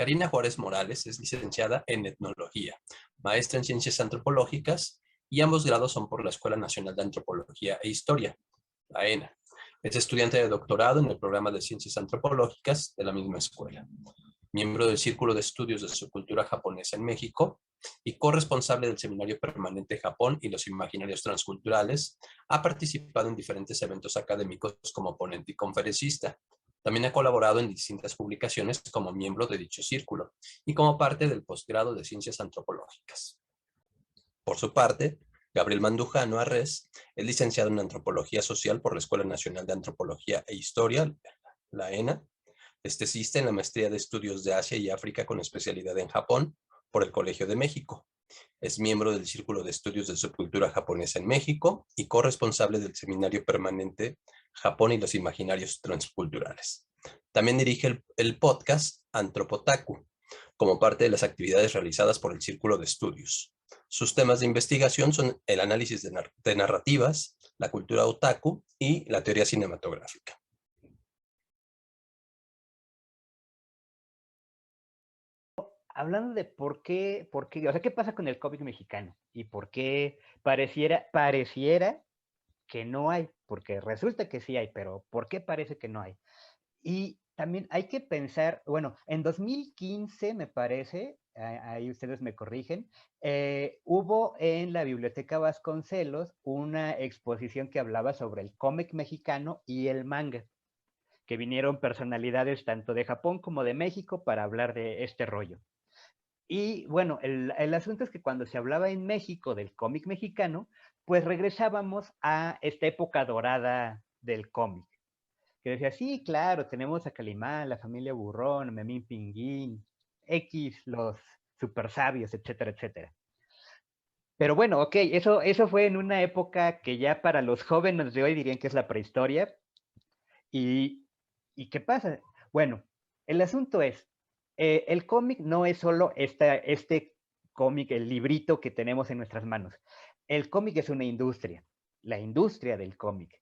Karina Juárez Morales es licenciada en Etnología, maestra en Ciencias Antropológicas y ambos grados son por la Escuela Nacional de Antropología e Historia, la ENA. Es estudiante de doctorado en el programa de Ciencias Antropológicas de la misma escuela, miembro del Círculo de Estudios de Subcultura Japonesa en México y corresponsable del Seminario Permanente Japón y los Imaginarios Transculturales. Ha participado en diferentes eventos académicos como ponente y conferencista. También ha colaborado en distintas publicaciones como miembro de dicho círculo y como parte del posgrado de Ciencias Antropológicas. Por su parte, Gabriel Mandujano Arrés es licenciado en Antropología Social por la Escuela Nacional de Antropología e Historia, la ENA. Estesista en la Maestría de Estudios de Asia y África con especialidad en Japón por el Colegio de México. Es miembro del Círculo de Estudios de Subcultura Japonesa en México y corresponsable del Seminario Permanente Japón y los Imaginarios Transculturales. También dirige el podcast Antropotaku, como parte de las actividades realizadas por el Círculo de Estudios. Sus temas de investigación son el análisis de narrativas, la cultura otaku y la teoría cinematográfica. Hablando de o sea, ¿qué pasa con el cómic mexicano? Y por qué pareciera que no hay, porque resulta que sí hay, pero ¿por qué parece que no hay? Y también hay que pensar, bueno, en 2015 me parece, ahí ustedes me corrigen, hubo en la Biblioteca Vasconcelos una exposición que hablaba sobre el cómic mexicano y el manga, que vinieron personalidades tanto de Japón como de México para hablar de este rollo. Y bueno, el asunto es que cuando se hablaba en México del cómic mexicano, pues regresábamos a esta época dorada del cómic, que decía, sí, claro, tenemos a Calimán, la familia Burrón, Memín Pinguín, X, los super sabios, etcétera, etcétera. Pero bueno, ok, eso fue en una época que ya para los jóvenes de hoy dirían que es la prehistoria. ¿Y, ¿y qué pasa? Bueno, el asunto es, el cómic no es solo este cómic, el librito que tenemos en nuestras manos. El cómic es una industria, la industria del cómic.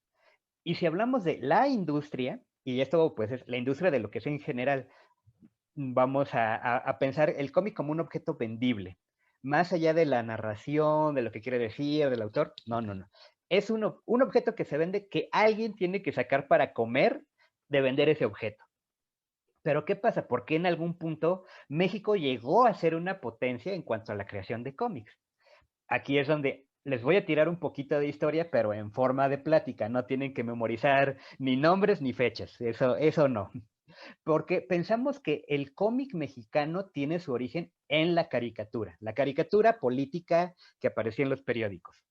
Y si hablamos de la industria, y esto pues es la industria de lo que es en general, vamos a pensar el cómic como un objeto vendible, más allá de la narración, de lo que quiere decir, del autor, no, no, no. Es un objeto que se vende que alguien tiene que sacar para comer de vender ese objeto. Pero ¿qué pasa? ¿Por qué en algún punto México llegó a ser una potencia en cuanto a la creación de cómics? Aquí es donde les voy a tirar un poquito de historia, pero en forma de plática. No tienen que memorizar ni nombres ni fechas. Eso no. Porque pensamos que el cómic mexicano tiene su origen en la caricatura política que aparecía en los periódicos.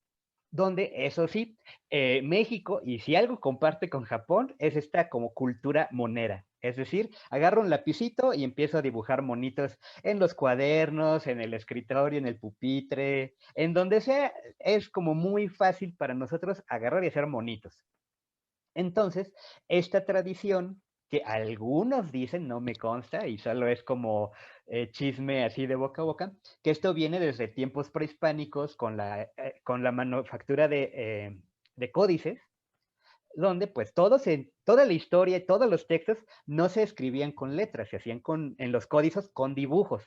Donde, eso sí, México, y si algo comparte con Japón, es esta como cultura monera. Es decir, agarro un lapicito y empiezo a dibujar monitos en los cuadernos, en el escritorio, en el pupitre, en donde sea, es como muy fácil para nosotros agarrar y hacer monitos. Entonces, esta tradición que algunos dicen, no me consta, y solo es como chisme así de boca a boca, que esto viene desde tiempos prehispánicos con la manufactura de códices, donde pues toda la historia y todos los textos no se escribían con letras, se hacían en los códices con dibujos.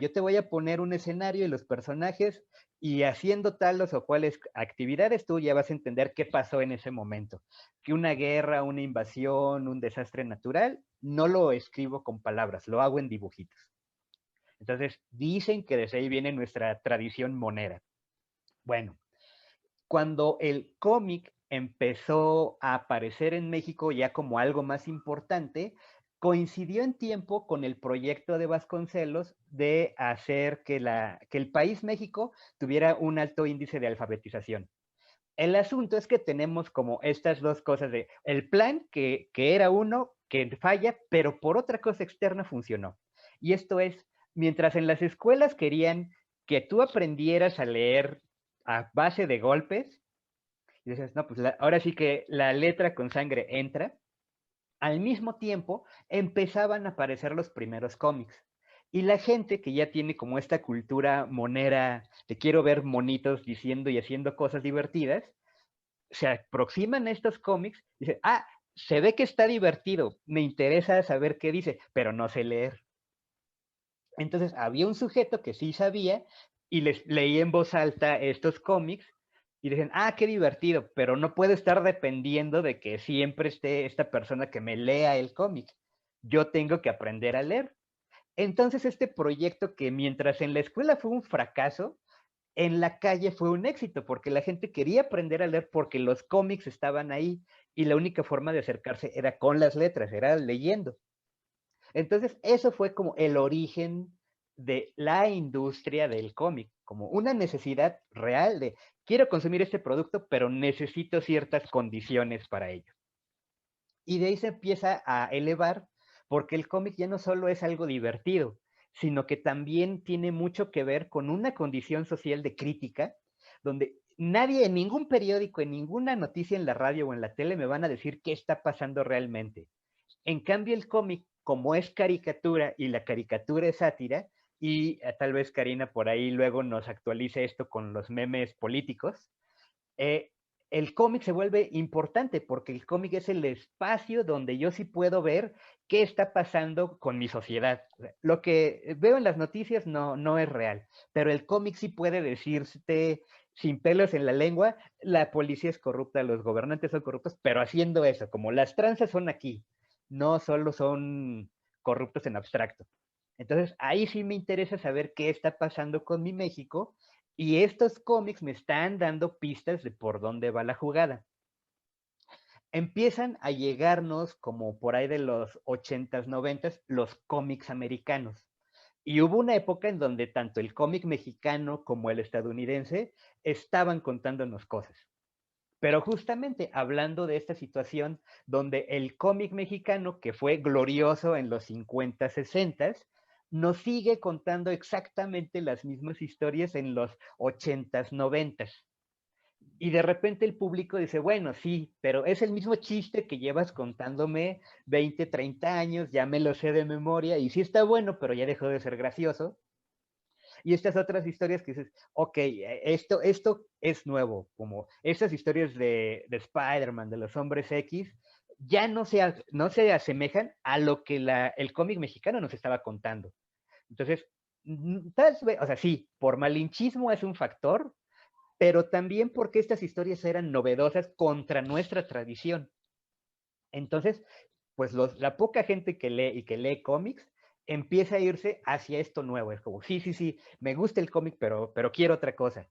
Yo te voy a poner un escenario y los personajes y haciendo tales o cuales actividades tú ya vas a entender qué pasó en ese momento. Que una guerra, una invasión, un desastre natural, no lo escribo con palabras, lo hago en dibujitos. Entonces, dicen que desde ahí viene nuestra tradición monera. Bueno, cuando el cómic empezó a aparecer en México ya como algo más importante, coincidió en tiempo con el proyecto de Vasconcelos de hacer que el país México tuviera un alto índice de alfabetización. El asunto es que tenemos como estas dos cosas de el plan que era uno que falla, pero por otra cosa externa funcionó. Y esto es, mientras en las escuelas querían que tú aprendieras a leer a base de golpes, y dices, no, pues ahora sí que la letra con sangre entra. Al mismo tiempo empezaban a aparecer los primeros cómics. Y la gente que ya tiene como esta cultura monera de quiero ver monitos diciendo y haciendo cosas divertidas, se aproximan a estos cómics y dicen, se ve que está divertido, me interesa saber qué dice, pero no sé leer. Entonces había un sujeto que sí sabía y les leía en voz alta estos cómics y dicen, ah, qué divertido, pero no puedo estar dependiendo de que siempre esté esta persona que me lea el cómic. Yo tengo que aprender a leer. Entonces este proyecto que mientras en la escuela fue un fracaso, en la calle fue un éxito, porque la gente quería aprender a leer porque los cómics estaban ahí y la única forma de acercarse era con las letras, era leyendo. Entonces, eso fue como el origen de la industria del cómic, como una necesidad real de quiero consumir este producto, pero necesito ciertas condiciones para ello. Y de ahí se empieza a elevar porque el cómic ya no solo es algo divertido, sino que también tiene mucho que ver con una condición social de crítica, donde nadie en ningún periódico, en ninguna noticia en la radio o en la tele me van a decir qué está pasando realmente. En cambio, el cómic, como es caricatura y la caricatura es sátira, y tal vez Karina por ahí luego nos actualice esto con los memes políticos, eh, el cómic se vuelve importante porque el cómic es el espacio donde yo sí puedo ver qué está pasando con mi sociedad. Lo que veo en las noticias no es real, pero el cómic sí puede decirte sin pelos en la lengua, la policía es corrupta, los gobernantes son corruptos, pero haciendo eso, como las tranzas son aquí, no solo son corruptos en abstracto. Entonces, ahí sí me interesa saber qué está pasando con mi México y estos cómics me están dando pistas de por dónde va la jugada. Empiezan a llegarnos, como por ahí de los 80s, 90s, los cómics americanos. Y hubo una época en donde tanto el cómic mexicano como el estadounidense estaban contándonos cosas. Pero justamente hablando de esta situación donde el cómic mexicano, que fue glorioso en los 50, 60, nos sigue contando exactamente las mismas historias en los 80, 90. Y de repente el público dice, bueno, sí, pero es el mismo chiste que llevas contándome 20, 30 años, ya me lo sé de memoria, y sí está bueno, pero ya dejó de ser gracioso. Y estas otras historias que dices, ok, esto es nuevo, como estas historias de Spider-Man, de los hombres X, ya no se asemejan a lo que el cómic mexicano nos estaba contando. Entonces, tal vez, o sea, sí, por malinchismo es un factor, pero también porque estas historias eran novedosas contra nuestra tradición. Entonces, pues la poca gente que lee y que lee cómics empieza a irse hacia esto nuevo. Es como, sí, sí, sí, me gusta el cómic, pero quiero otra cosa.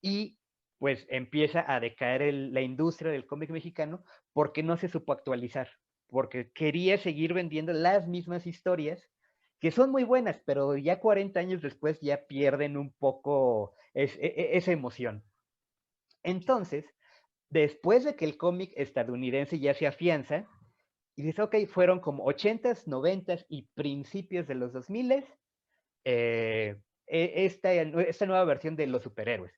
Y pues empieza a decaer la industria del cómic mexicano porque no se supo actualizar, porque quería seguir vendiendo las mismas historias que son muy buenas, pero ya 40 años después ya pierden un poco esa emoción. Entonces, después de que el cómic estadounidense ya se afianza, y dices, ok, fueron como 80s, 90s y principios de los 2000s, esta nueva versión de los superhéroes.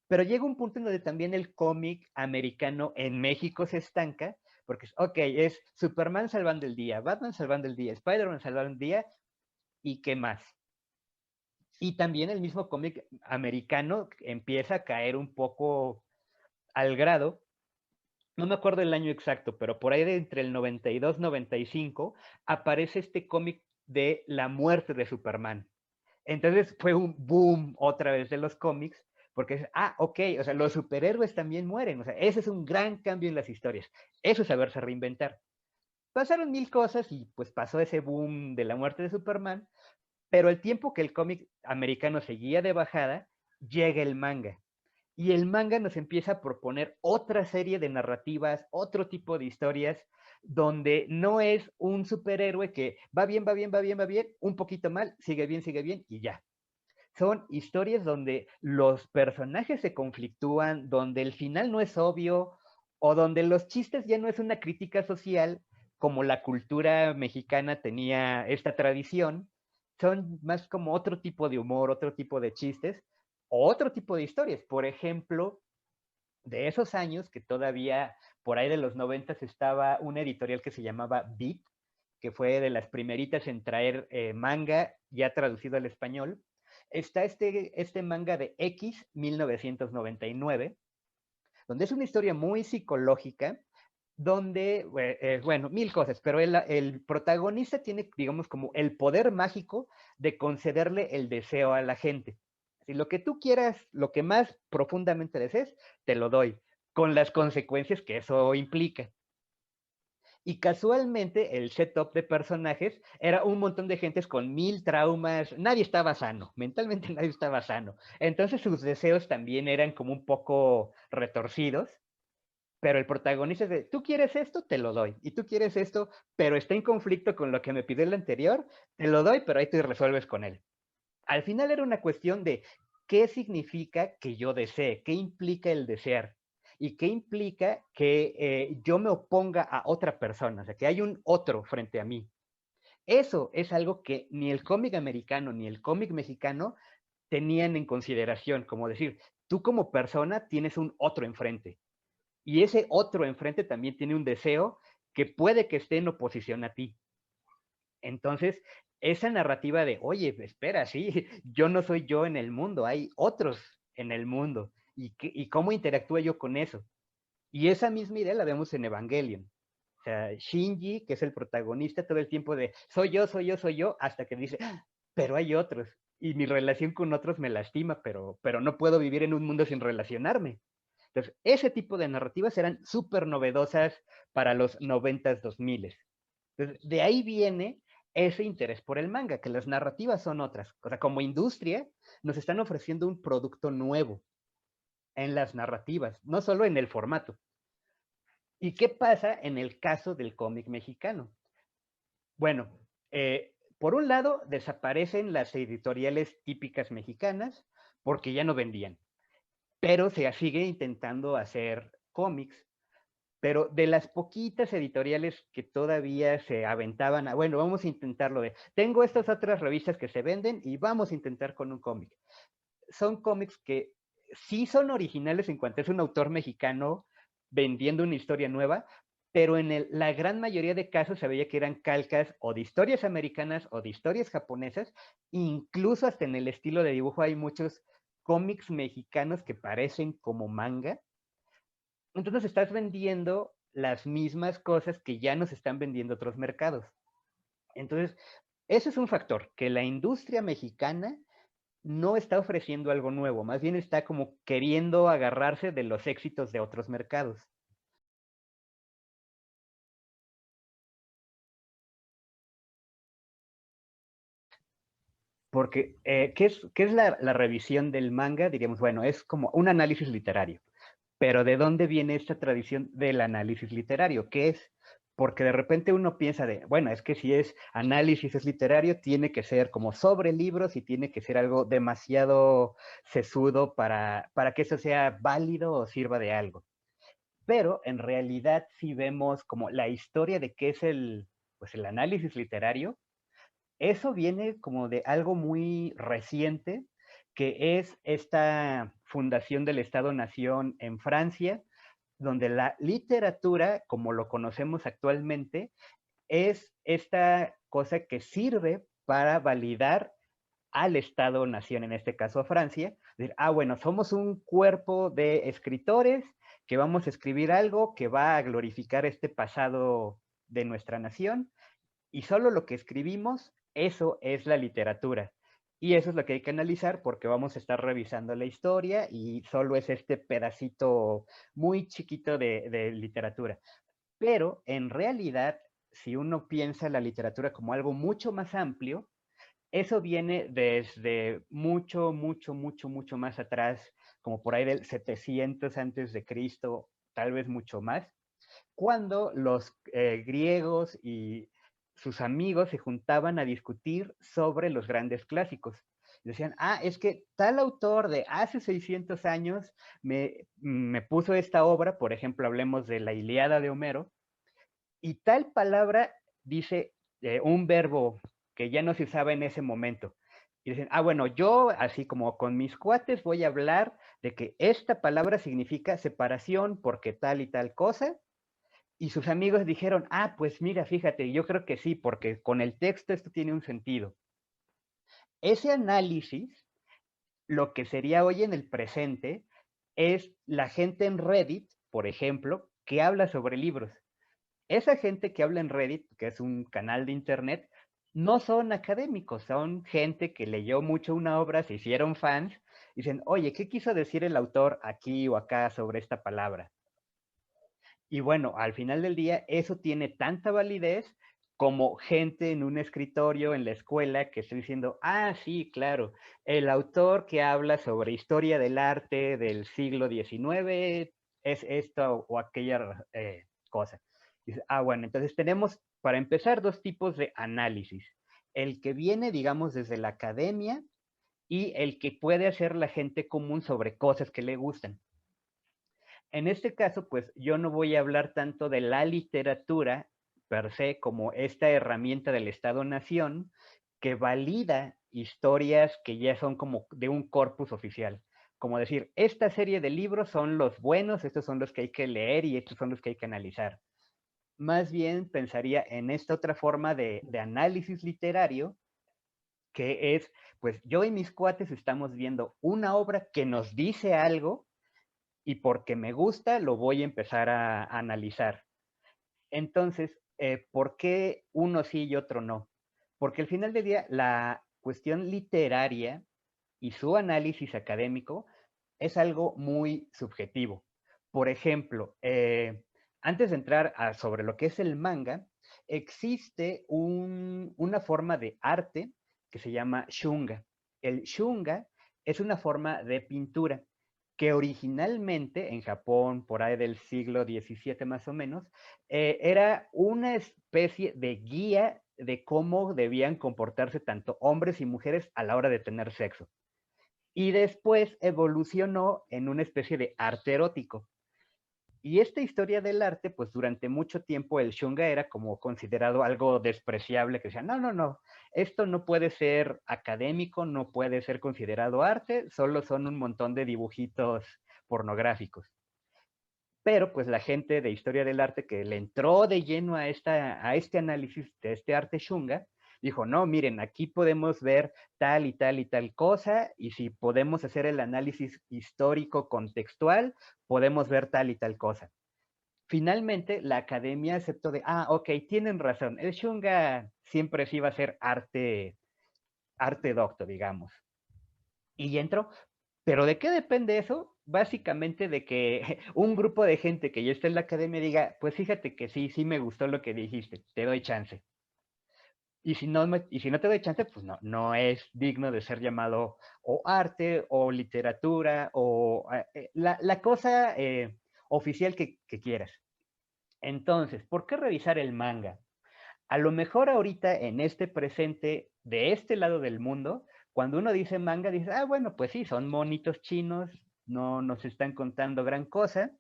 Pero llega un punto en donde también el cómic americano en México se estanca, porque es, ok, es Superman salvando el día, Batman salvando el día, Spider-Man salvando el día, ¿y qué más? Y también el mismo cómic americano empieza a caer un poco al grado, no me acuerdo el año exacto, pero por ahí de entre el 92 y 95 aparece este cómic de la muerte de Superman. Entonces fue un boom otra vez de los cómics, porque es, ok, o sea, los superhéroes también mueren, o sea, ese es un gran cambio en las historias, eso es saberse reinventar. Pasaron mil cosas y pues pasó ese boom de la muerte de Superman, pero el tiempo que el cómic americano seguía de bajada, llega el manga. Y el manga nos empieza a proponer otra serie de narrativas, otro tipo de historias, donde no es un superhéroe que va bien, va bien, va bien, va bien, un poquito mal, sigue bien y ya. Son historias donde los personajes se conflictúan, donde el final no es obvio, o donde los chistes ya no es una crítica social, como la cultura mexicana tenía esta tradición, son más como otro tipo de humor, otro tipo de chistes, o otro tipo de historias. Por ejemplo, de esos años que todavía por ahí de los 90 estaba una editorial que se llamaba Beat, que fue de las primeritas en traer manga ya traducido al español. Está este manga de X 1999, donde es una historia muy psicológica, donde, bueno, mil cosas, pero el protagonista tiene, digamos, como el poder mágico de concederle el deseo a la gente. Si lo que tú quieras, lo que más profundamente desees, te lo doy, con las consecuencias que eso implica. Y casualmente el setup de personajes era un montón de gentes con mil traumas, nadie estaba sano, mentalmente nadie estaba sano. Entonces sus deseos también eran como un poco retorcidos, pero el protagonista es de, tú quieres esto, te lo doy, y tú quieres esto, pero está en conflicto con lo que me pidió el anterior, te lo doy, pero ahí te resuelves con él. Al final era una cuestión de qué significa que yo desee, qué implica el desear y qué implica que yo me oponga a otra persona, o sea, que hay un otro frente a mí. Eso es algo que ni el cómic americano ni el cómic mexicano tenían en consideración, como decir, tú como persona tienes un otro enfrente y ese otro enfrente también tiene un deseo que puede que esté en oposición a ti. Entonces, esa narrativa de, oye, espera, sí, yo no soy yo en el mundo, hay otros en el mundo. ¿Y cómo interactúo yo con eso? Y esa misma idea la vemos en Evangelion. O sea, Shinji, que es el protagonista, todo el tiempo de, soy yo, soy yo, soy yo, hasta que dice, "Ah, pero hay otros. Y mi relación con otros me lastima, pero no puedo vivir en un mundo sin relacionarme. Entonces, ese tipo de narrativas eran súper novedosas para los 90s, 2000s. Entonces, de ahí viene ese interés por el manga, que las narrativas son otras. O sea, como industria, nos están ofreciendo un producto nuevo en las narrativas, no solo en el formato. ¿Y qué pasa en el caso del cómic mexicano? Bueno, por un lado, desaparecen las editoriales típicas mexicanas porque ya no vendían, pero se sigue intentando hacer cómics. Pero de las poquitas editoriales que todavía se aventaban, bueno, vamos a intentarlo de, tengo estas otras revistas que se venden y vamos a intentar con un cómic. Son cómics que sí son originales en cuanto es un autor mexicano vendiendo una historia nueva, pero en la gran mayoría de casos se veía que eran calcas o de historias americanas o de historias japonesas, incluso hasta en el estilo de dibujo hay muchos cómics mexicanos que parecen como manga. Entonces estás vendiendo las mismas cosas que ya nos están vendiendo otros mercados. Entonces, ese es un factor, que la industria mexicana no está ofreciendo algo nuevo, más bien está como queriendo agarrarse de los éxitos de otros mercados. Porque, qué es la revisión del manga? Diríamos, bueno, es como un análisis literario. Pero ¿de dónde viene esta tradición del análisis literario? ¿Qué es? Porque de repente uno piensa de, bueno, es que si es análisis es literario, tiene que ser como sobre libros y tiene que ser algo demasiado sesudo para que eso sea válido o sirva de algo. Pero en realidad si vemos como la historia de qué es pues el análisis literario, eso viene como de algo muy reciente, que es esta fundación del Estado-Nación en Francia, donde la literatura, como lo conocemos actualmente, es esta cosa que sirve para validar al Estado-Nación, en este caso a Francia. Decir, bueno, somos un cuerpo de escritores que vamos a escribir algo que va a glorificar este pasado de nuestra nación y solo lo que escribimos, eso es la literatura. Y eso es lo que hay que analizar porque vamos a estar revisando la historia y solo es este pedacito muy chiquito de literatura. Pero en realidad, si uno piensa la literatura como algo mucho más amplio, eso viene desde mucho, mucho, mucho, mucho más atrás, como por ahí del 700 antes de Cristo, tal vez mucho más, cuando los griegos y sus amigos se juntaban a discutir sobre los grandes clásicos. Decían, es que tal autor de hace 600 años me puso esta obra, por ejemplo, hablemos de la Ilíada de Homero, y tal palabra dice un verbo que ya no se usaba en ese momento. Y dicen, bueno, yo así como con mis cuates voy a hablar de que esta palabra significa separación porque tal y tal cosa, y sus amigos dijeron, pues mira, fíjate, yo creo que sí, porque con el texto esto tiene un sentido. Ese análisis, lo que sería hoy en el presente, es la gente en Reddit, por ejemplo, que habla sobre libros. esa gente que habla en Reddit, que es un canal de internet, no son académicos, son gente que leyó mucho una obra, se hicieron fans, y dicen, oye, ¿qué quiso decir el autor aquí o acá sobre esta palabra? Y bueno, al final del día, eso tiene tanta validez como gente en un escritorio en la escuela que está diciendo, ah, sí, claro, el autor que habla sobre historia del arte del siglo XIX es esto o aquella cosa. Dice, ah, bueno, entonces tenemos, para empezar, dos tipos de análisis. El que viene, digamos, desde la academia y el que puede hacer la gente común sobre cosas que le gustan. En este caso, pues yo no voy a hablar tanto de la literatura per se como esta herramienta del Estado-Nación que valida historias que ya son como de un corpus oficial. Como decir, esta serie de libros son los buenos, estos son los que hay que leer y estos son los que hay que analizar. Más bien pensaría en esta otra forma de análisis literario, que es, pues yo y mis cuates estamos viendo una obra que nos dice algo y porque me gusta lo voy a empezar a analizar. Entonces, ¿por qué uno sí y otro no? Porque al final del día la cuestión literaria y su análisis académico es algo muy subjetivo. Por ejemplo, antes de entrar sobre lo que es el manga, existe una forma de arte que se llama shunga. El shunga es una forma de pintura que originalmente en Japón, por ahí del siglo XVII más o menos, era una especie de guía de cómo debían comportarse tanto hombres y mujeres a la hora de tener sexo. Y después evolucionó en una especie de arte erótico. Y esta historia del arte, pues durante mucho tiempo el shunga era como considerado algo despreciable, que decía, no, no, no, esto no puede ser académico, no puede ser considerado arte, solo son un montón de dibujitos pornográficos. Pero pues la gente de historia del arte que le entró de lleno a este análisis de este arte shunga, dijo, no, miren, aquí podemos ver tal y tal y tal cosa, y si podemos hacer el análisis histórico contextual, podemos ver tal y tal cosa. Finalmente, la academia aceptó de, ah, ok, tienen razón, el shunga siempre sí va a ser arte docto, digamos. Y entró, pero ¿de qué depende eso? Básicamente de que un grupo de gente que ya está en la academia diga, pues fíjate que sí, sí me gustó lo que dijiste, te doy chance. Y si no te doy chance, pues no, no es digno de ser llamado o arte o literatura o la cosa oficial que quieras. Entonces, ¿por qué revisar el manga? A lo mejor ahorita en este presente, de este lado del mundo, cuando uno dice manga, dice, ah, bueno, pues sí, son monitos chinos, no nos están contando gran cosa,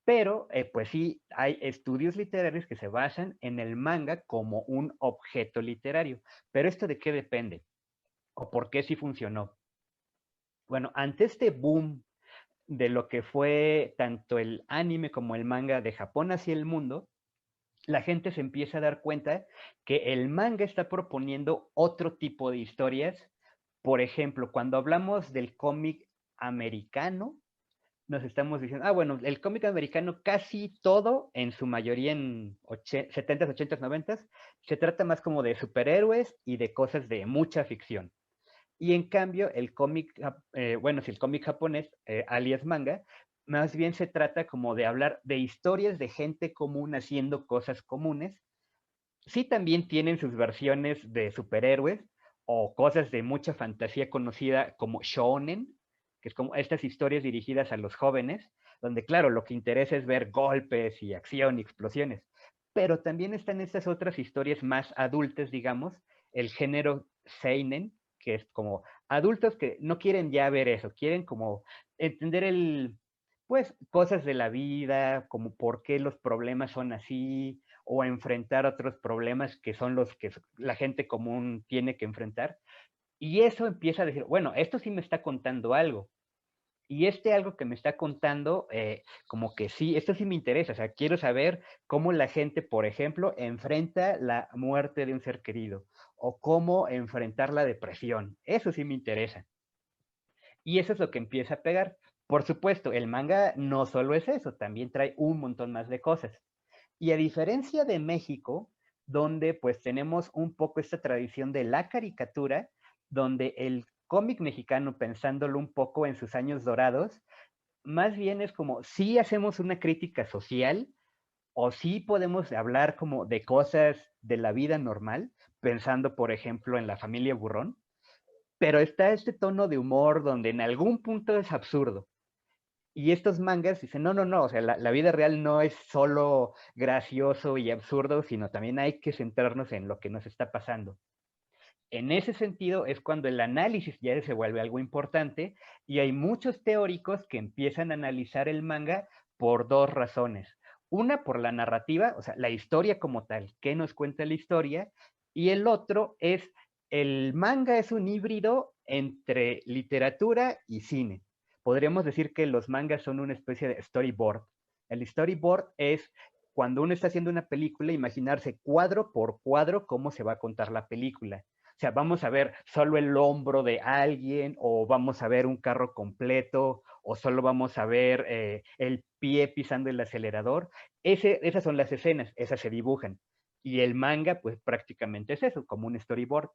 pero pues sí, hay estudios literarios que se basan en el manga como un objeto literario. Pero ¿esto de qué depende? ¿O por qué sí funcionó? Bueno, ante este boom de lo que fue tanto el anime como el manga de Japón hacia el mundo, la gente se empieza a dar cuenta que el manga está proponiendo otro tipo de historias. Por ejemplo, cuando hablamos del cómic americano, nos estamos diciendo, ah, bueno, el cómic americano casi todo, en su mayoría en 70s, 80s, 90s, se trata más como de superhéroes y de cosas de mucha ficción. Y en cambio, el cómic, bueno, si el cómic japonés, alias manga, más bien se trata como de hablar de historias de gente común haciendo cosas comunes. Sí también tienen sus versiones de superhéroes o cosas de mucha fantasía conocida como shonen, que es como estas historias dirigidas a los jóvenes, donde claro, lo que interesa es ver golpes y acción y explosiones. Pero también están estas otras historias más adultas, digamos, el género seinen, que es como adultos que no quieren ya ver eso, quieren como entender pues, cosas de la vida, como por qué los problemas son así, o enfrentar otros problemas que son los que la gente común tiene que enfrentar. Y eso empieza a decir, bueno, esto sí me está contando algo. Y este algo que me está contando, como que sí, esto sí me interesa. O sea, quiero saber cómo la gente, por ejemplo, enfrenta la muerte de un ser querido o cómo enfrentar la depresión. Eso sí me interesa. Y eso es lo que empieza a pegar. Por supuesto, el manga no solo es eso, también trae un montón más de cosas. Y a diferencia de México, donde pues tenemos un poco esta tradición de la caricatura, donde el cómic mexicano, pensándolo un poco en sus años dorados, más bien es como sí hacemos una crítica social o sí podemos hablar como de cosas de la vida normal, pensando por ejemplo en la familia Burrón, pero está este tono de humor donde en algún punto es absurdo. Y estos mangas dicen, no, no, no, o sea, la vida real no es solo gracioso y absurdo, sino también hay que centrarnos en lo que nos está pasando. En ese sentido es cuando el análisis ya se vuelve algo importante y hay muchos teóricos que empiezan a analizar el manga por dos razones. Una, por la narrativa, o sea, la historia como tal, qué nos cuenta la historia, y el otro es, el manga es un híbrido entre literatura y cine. Podríamos decir que los mangas son una especie de storyboard. El storyboard es cuando uno está haciendo una película, imaginarse cuadro por cuadro cómo se va a contar la película. O sea, vamos a ver solo el hombro de alguien, o vamos a ver un carro completo, o solo vamos a ver el pie pisando el acelerador. Esas son las escenas, esas se dibujan. Y el manga, pues prácticamente es eso, como un storyboard.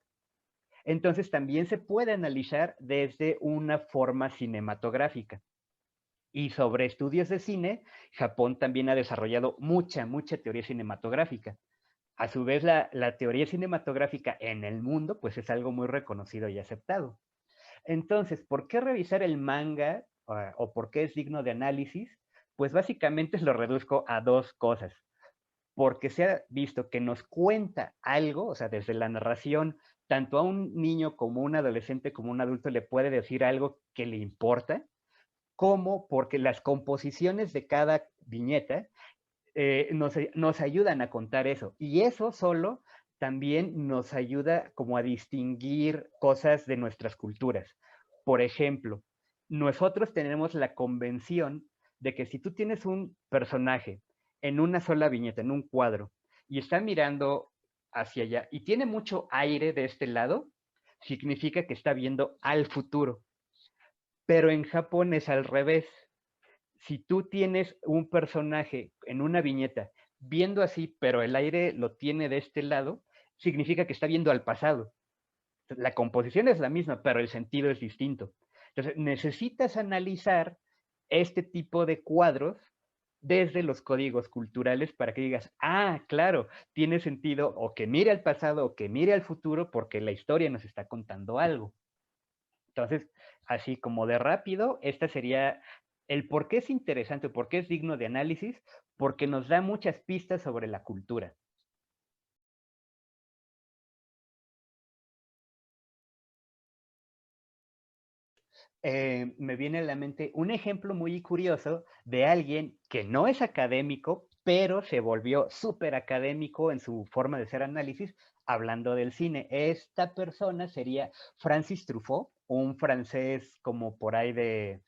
Entonces también se puede analizar desde una forma cinematográfica. Y sobre estudios de cine, Japón también ha desarrollado mucha teoría cinematográfica. A su vez, la teoría cinematográfica en el mundo, pues es algo muy reconocido y aceptado. Entonces, ¿por qué revisar el manga o por qué es digno de análisis? Pues básicamente lo reduzco a dos cosas. Porque se ha visto que nos cuenta algo, o sea, desde la narración, tanto a un niño como a un adolescente como a un adulto le puede decir algo que le importa, como porque las composiciones de cada viñeta nos ayudan a contar eso. Y eso solo también nos ayuda como a distinguir cosas de nuestras culturas. Por ejemplo, nosotros tenemos la convención de que si tú tienes un personaje en una sola viñeta, en un cuadro, y está mirando hacia allá y tiene mucho aire de este lado, significa que está viendo al futuro. Pero en Japón es al revés. Si tú tienes un personaje en una viñeta viendo así, pero el aire lo tiene de este lado, significa que está viendo al pasado. La composición es la misma, pero el sentido es distinto. Entonces, necesitas analizar este tipo de cuadros desde los códigos culturales para que digas, ah, claro, tiene sentido o que mire al pasado o que mire al futuro porque la historia nos está contando algo. Entonces, así como de rápido, esta sería el por qué es interesante, por qué es digno de análisis, porque nos da muchas pistas sobre la cultura. Me viene a la mente un ejemplo muy curioso de alguien que no es académico, pero se volvió súper académico en su forma de hacer análisis, hablando del cine. Esta persona sería Francis Truffaut, un francés como por ahí de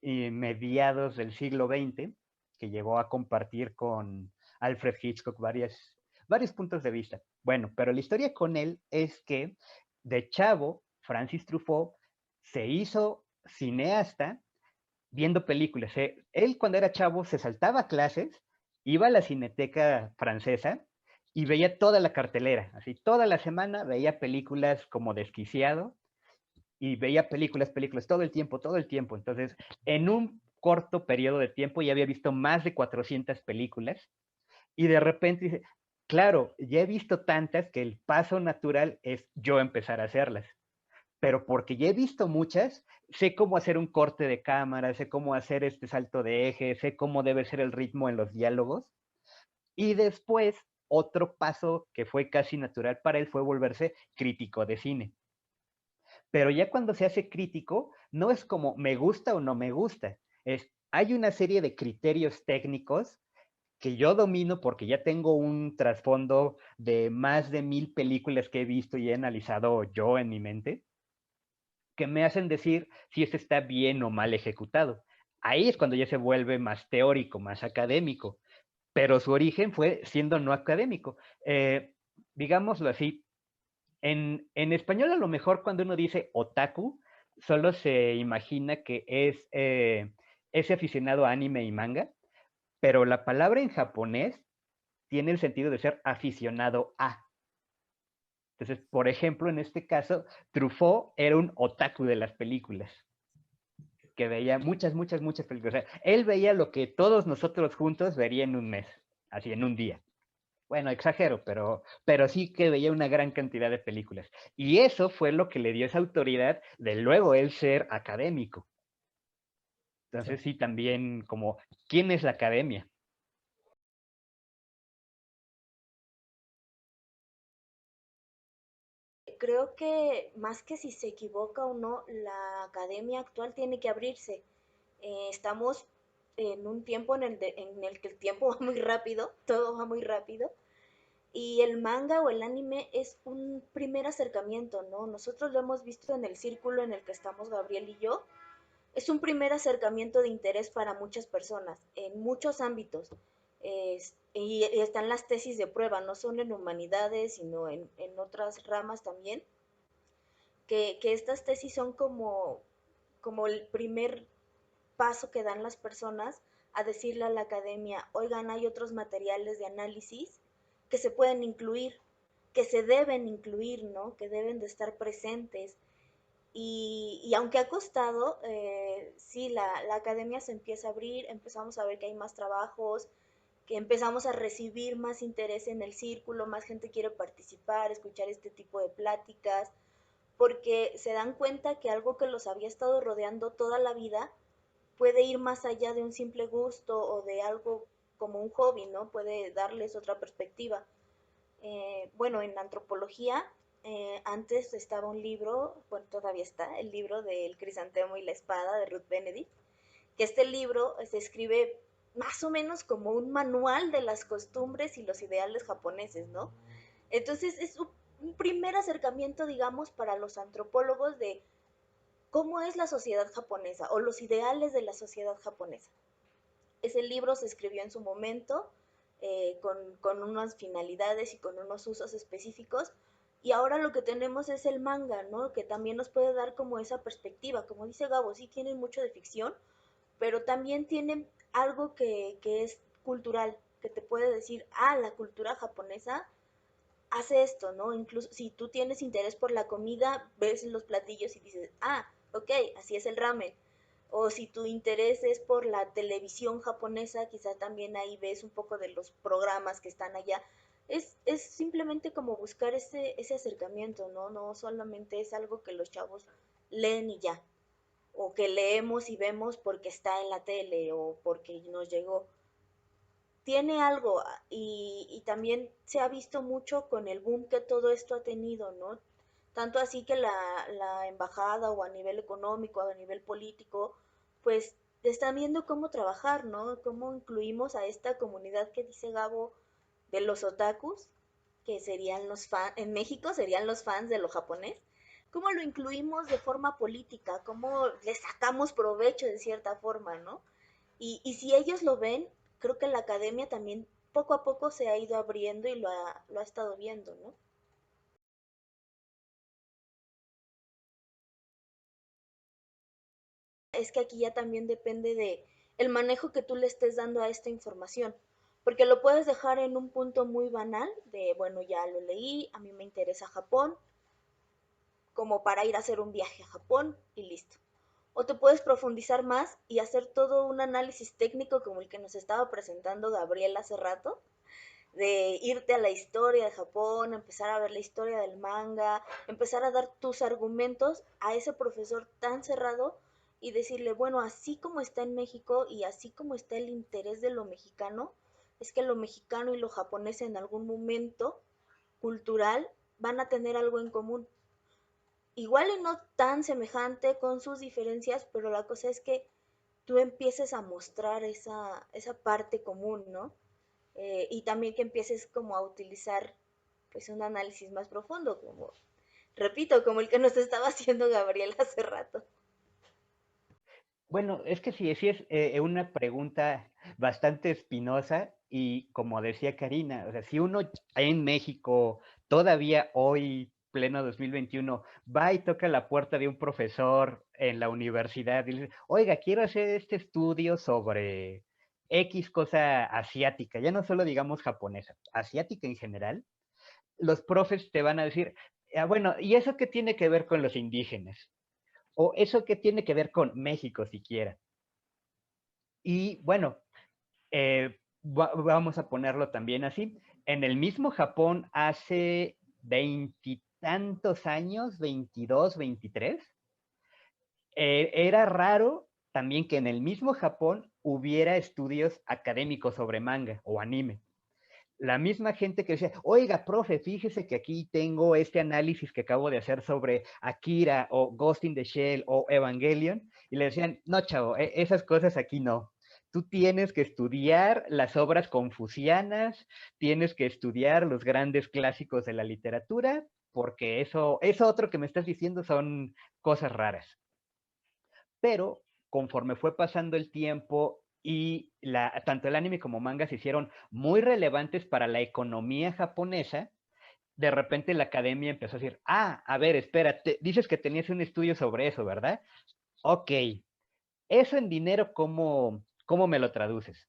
mediados del siglo XX, que llegó a compartir con Alfred Hitchcock varios puntos de vista. Bueno, pero la historia con él es que de chavo, Francis Truffaut se hizo cineasta viendo películas. Él cuando era chavo se saltaba clases, iba a la Cineteca Francesa y veía toda la cartelera. Así, toda la semana veía películas como desquiciado y veía películas, todo el tiempo, todo el tiempo. Entonces, en un corto periodo de tiempo ya había visto más de 400 películas y de repente dice, claro, ya he visto tantas que el paso natural es yo empezar a hacerlas. Pero porque ya he visto muchas, sé cómo hacer un corte de cámara, sé cómo hacer este salto de eje, sé cómo debe ser el ritmo en los diálogos. Y después, otro paso que fue casi natural para él fue volverse crítico de cine. Pero ya cuando se hace crítico, no es como me gusta o no me gusta, hay una serie de criterios técnicos que yo domino porque ya tengo un trasfondo de más de 1000 películas que he visto y he analizado yo en mi mente, que me hacen decir si esto está bien o mal ejecutado. Ahí es cuando ya se vuelve más teórico, más académico, pero su origen fue siendo no académico. Digámoslo así, en español a lo mejor cuando uno dice otaku, solo se imagina que es ese aficionado a anime y manga, pero la palabra en japonés tiene el sentido de ser aficionado a. Entonces, por ejemplo, en este caso, Truffaut era un otaku de las películas, que veía muchas, muchas, muchas películas. O sea, él veía lo que todos nosotros juntos vería en un mes, así en un día. Bueno, exagero, pero sí que veía una gran cantidad de películas. Y eso fue lo que le dio esa autoridad de luego él ser académico. Entonces sí, también como, ¿quién es la academia? Creo que más que si se equivoca o no, la academia actual tiene que abrirse. Estamos en un tiempo en el que el tiempo va muy rápido, todo va muy rápido, y el manga o el anime es un primer acercamiento, ¿no? Nosotros lo hemos visto en el círculo en el que estamos Gabriel y yo. Es un primer acercamiento de interés para muchas personas, en muchos ámbitos. Y están las tesis de prueba, no son en humanidades, sino en otras ramas también, que estas tesis son como el primer paso que dan las personas a decirle a la academia, oigan, hay otros materiales de análisis que se pueden incluir, que se deben incluir, ¿no? Que deben de estar presentes. Y aunque ha costado, sí, la academia se empieza a abrir, empezamos a ver que hay más trabajos, que empezamos a recibir más interés en el círculo, más gente quiere participar, escuchar este tipo de pláticas, porque se dan cuenta que algo que los había estado rodeando toda la vida puede ir más allá de un simple gusto o de algo como un hobby, ¿no? Puede darles otra perspectiva. Bueno, en antropología, antes estaba un libro, bueno, todavía está, el libro del crisantemo y la espada de Ruth Benedict, que este libro se escribe más o menos como un manual de las costumbres y los ideales japoneses, ¿no? Entonces es un primer acercamiento, digamos, para los antropólogos de cómo es la sociedad japonesa o los ideales de la sociedad japonesa. Ese libro se escribió en su momento con unas finalidades y con unos usos específicos, y ahora lo que tenemos es el manga, ¿no? Que también nos puede dar como esa perspectiva. Como dice Gabo, sí tienen mucho de ficción, pero también tienen algo que es cultural, que te puede decir, ah, la cultura japonesa hace esto, ¿no? Incluso si tú tienes interés por la comida, ves los platillos y dices, ah, ok, así es el ramen. O si tu interés es por la televisión japonesa, quizá también ahí ves un poco de los programas que están allá. Es simplemente como buscar ese acercamiento, ¿no? No solamente es algo que los chavos leen y ya, o que leemos y vemos porque está en la tele o porque nos llegó. Tiene algo y también se ha visto mucho con el boom que todo esto ha tenido, ¿no? Tanto así que la embajada o a nivel económico, a nivel político, pues están viendo cómo trabajar, ¿no? Cómo incluimos a esta comunidad que dice Gabo de los otakus, que serían los fans, en México serían los fans de lo japonés, cómo lo incluimos de forma política, cómo le sacamos provecho de cierta forma, ¿no? Y si ellos lo ven, creo que la academia también poco a poco se ha ido abriendo y lo ha estado viendo, ¿no? Es que aquí ya también depende de el manejo que tú le estés dando a esta información, porque lo puedes dejar en un punto muy banal de, bueno, ya lo leí, a mí me interesa Japón, como para ir a hacer un viaje a Japón y listo. O te puedes profundizar más y hacer todo un análisis técnico como el que nos estaba presentando Gabriel hace rato, de irte a la historia de Japón, empezar a ver la historia del manga, empezar a dar tus argumentos a ese profesor tan cerrado y decirle, bueno, así como está en México y así como está el interés de lo mexicano, es que lo mexicano y lo japonés en algún momento cultural van a tener algo en común. Igual y no tan semejante con sus diferencias, pero la cosa es que tú empieces a mostrar esa parte común, ¿no? Y también que empieces como a utilizar pues un análisis más profundo, como, repito, como el que nos estaba haciendo Gabriel hace rato. Bueno, es que sí es una pregunta bastante espinosa y como decía Karina, o sea, si uno en México todavía hoy, pleno 2021, va y toca la puerta de un profesor en la universidad y le dice, oiga, quiero hacer este estudio sobre X cosa asiática, ya no solo digamos japonesa, asiática en general, los profes te van a decir, bueno, ¿y eso qué tiene que ver con los indígenas? O eso qué tiene que ver con México siquiera. Y bueno, vamos a ponerlo también así. En el mismo Japón hace veintitantos años, 22, 23, era raro también que en el mismo Japón hubiera estudios académicos sobre manga o anime. La misma gente que decía, oiga, profe, fíjese que aquí tengo este análisis que acabo de hacer sobre Akira o Ghost in the Shell o Evangelion, y le decían, no, chavo, esas cosas aquí no. Tú tienes que estudiar las obras confucianas, tienes que estudiar los grandes clásicos de la literatura, porque eso otro que me estás diciendo son cosas raras. Pero conforme fue pasando el tiempo y tanto el anime como manga se hicieron muy relevantes para la economía japonesa, de repente la academia empezó a decir, a ver, espérate, dices que tenías un estudio sobre eso, ¿verdad? Ok, eso en dinero, ¿cómo me lo traduces?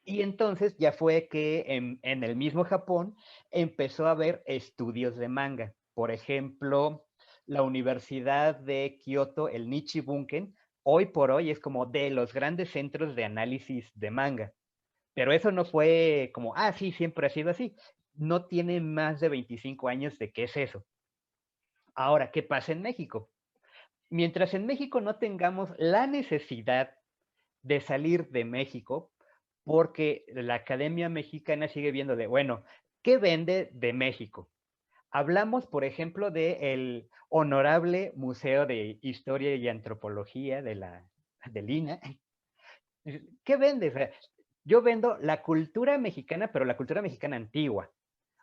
Y entonces ya fue que en el mismo Japón empezó a haber estudios de manga. Por ejemplo, la Universidad de Kioto, el Nichibunken, hoy por hoy es como de los grandes centros de análisis de manga. Pero eso no fue como, sí, siempre ha sido así. No tiene más de 25 años de qué es eso. Ahora, ¿qué pasa en México? Mientras en México no tengamos la necesidad de salir de México, porque la Academia Mexicana sigue viendo de, bueno, ¿qué vende de México? Hablamos, por ejemplo, del Honorable Museo de Historia y Antropología del INA. ¿Qué vende? O sea, yo vendo la cultura mexicana, pero la cultura mexicana antigua.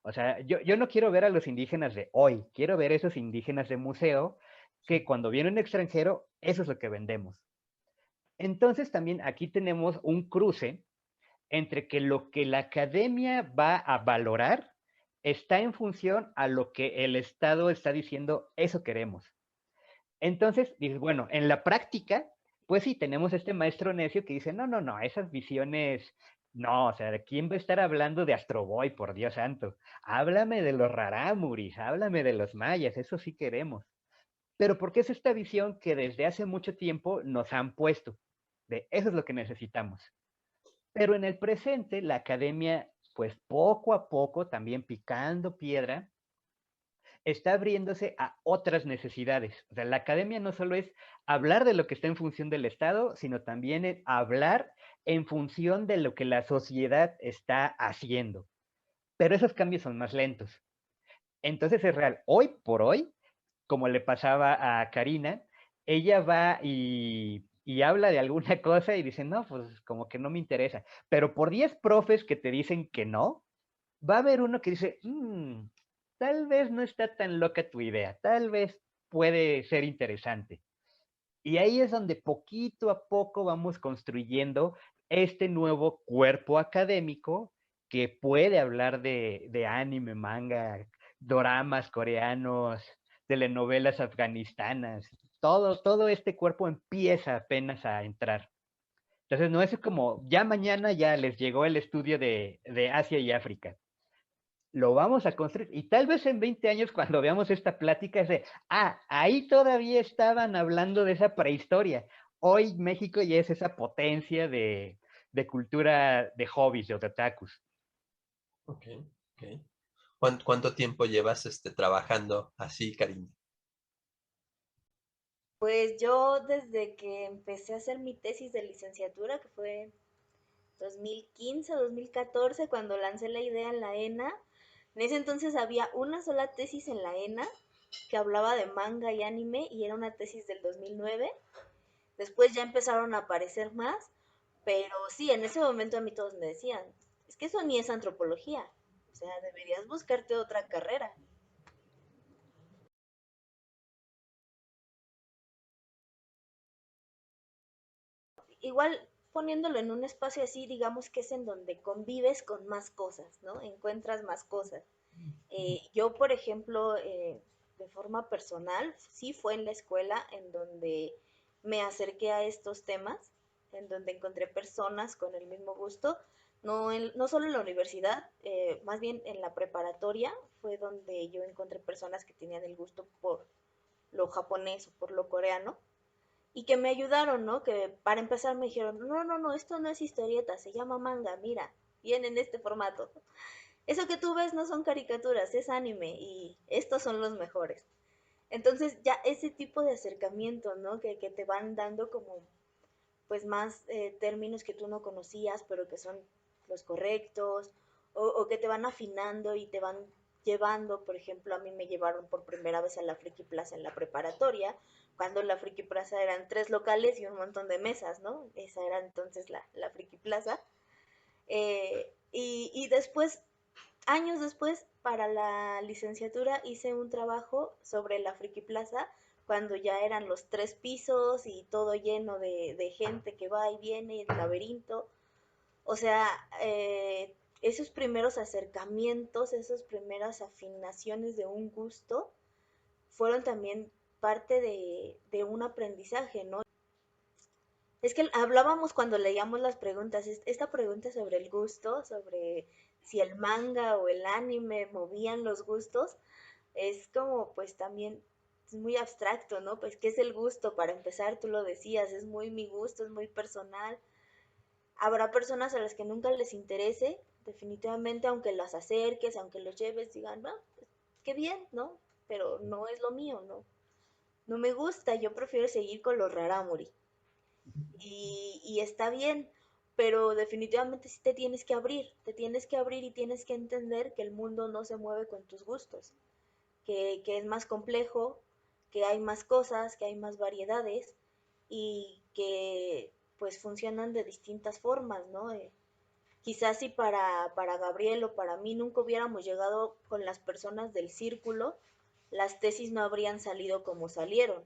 O sea, yo no quiero ver a los indígenas de hoy, quiero ver esos indígenas de museo que cuando viene un extranjero, eso es lo que vendemos. Entonces también aquí tenemos un cruce entre que lo que la academia va a valorar está en función a lo que el Estado está diciendo, eso queremos. Entonces, dices, bueno, en la práctica, pues sí, tenemos este maestro necio que dice, no, no, no, esas visiones, no, o sea, ¿quién va a estar hablando de Astro Boy, por Dios santo? Háblame de los rarámuris, háblame de los mayas, eso sí queremos. Pero porque es esta visión que desde hace mucho tiempo nos han puesto, de eso es lo que necesitamos. Pero en el presente, la academia, pues poco a poco, también picando piedra, está abriéndose a otras necesidades. O sea, la academia no solo es hablar de lo que está en función del Estado, sino también es hablar en función de lo que la sociedad está haciendo. Pero esos cambios son más lentos. Entonces es real. Hoy por hoy, como le pasaba a Karina, ella va y habla de alguna cosa y dice, no, pues como que no me interesa. Pero por 10 profes que te dicen que no, va a haber uno que dice, tal vez no está tan loca tu idea, tal vez puede ser interesante. Y ahí es donde poquito a poco vamos construyendo este nuevo cuerpo académico que puede hablar de anime, manga, doramas coreanos, telenovelas afganistanas. Todo este cuerpo empieza apenas a entrar. Entonces no es como, ya mañana ya les llegó el estudio de Asia y África. Lo vamos a construir. Y tal vez en 20 años, cuando veamos esta plática, es de, ahí todavía estaban hablando de esa prehistoria. Hoy México ya es esa potencia de cultura de hobbies, de otakus. Ok, ok. ¿Cuánto tiempo llevas trabajando así, Karina? Pues yo desde que empecé a hacer mi tesis de licenciatura, que fue 2015, 2014, cuando lancé la idea en la ENA, en ese entonces había una sola tesis en la ENA que hablaba de manga y anime y era una tesis del 2009. Después ya empezaron a aparecer más, pero sí, en ese momento a mí todos me decían, es que eso ni es antropología, o sea, deberías buscarte otra carrera. Igual poniéndolo en un espacio así, digamos que es en donde convives con más cosas, ¿no? Encuentras más cosas. Yo, por ejemplo, de forma personal, sí fue en la escuela en donde me acerqué a estos temas. en donde encontré personas con el mismo gusto, no solo en la universidad, más bien en la preparatoria fue donde yo encontré personas que tenían el gusto por lo japonés o por lo coreano y que me ayudaron, ¿no? Que para empezar me dijeron, no, esto no es historieta, se llama manga, mira, viene en este formato. Eso que tú ves no son caricaturas, es anime y estos son los mejores. Entonces ya ese tipo de acercamiento, ¿no? Que te van dando como pues más términos que tú no conocías, pero que son los correctos, o que te van afinando y te van llevando, por ejemplo, a mí me llevaron por primera vez a la Friki Plaza en la preparatoria, cuando la Friki Plaza eran 3 locales y un montón de mesas, ¿no? Esa era entonces la Friki Plaza. Y después, años después, para la licenciatura hice un trabajo sobre la Friki Plaza, cuando ya eran los 3 pisos y todo lleno de gente que va y viene, el laberinto. O sea, esos primeros acercamientos, esas primeras afinaciones de un gusto, fueron también parte de un aprendizaje, ¿no? Es que hablábamos cuando leíamos las preguntas, esta pregunta sobre el gusto, sobre si el manga o el anime movían los gustos, es como pues también es muy abstracto, ¿no? Pues qué es el gusto, para empezar, tú lo decías, es muy mi gusto, es muy personal. Habrá personas a las que nunca les interese, definitivamente, aunque las acerques, aunque los lleves, digan, no, pues, qué bien, ¿no? Pero no es lo mío, ¿no? No me gusta, yo prefiero seguir con los rarámuri y está bien, pero definitivamente sí te tienes que abrir y tienes que entender que el mundo no se mueve con tus gustos, que es más complejo, que hay más cosas, que hay más variedades y que pues funcionan de distintas formas, ¿no? Quizás si para Gabriel o para mí nunca hubiéramos llegado con las personas del círculo, las tesis no habrían salido como salieron.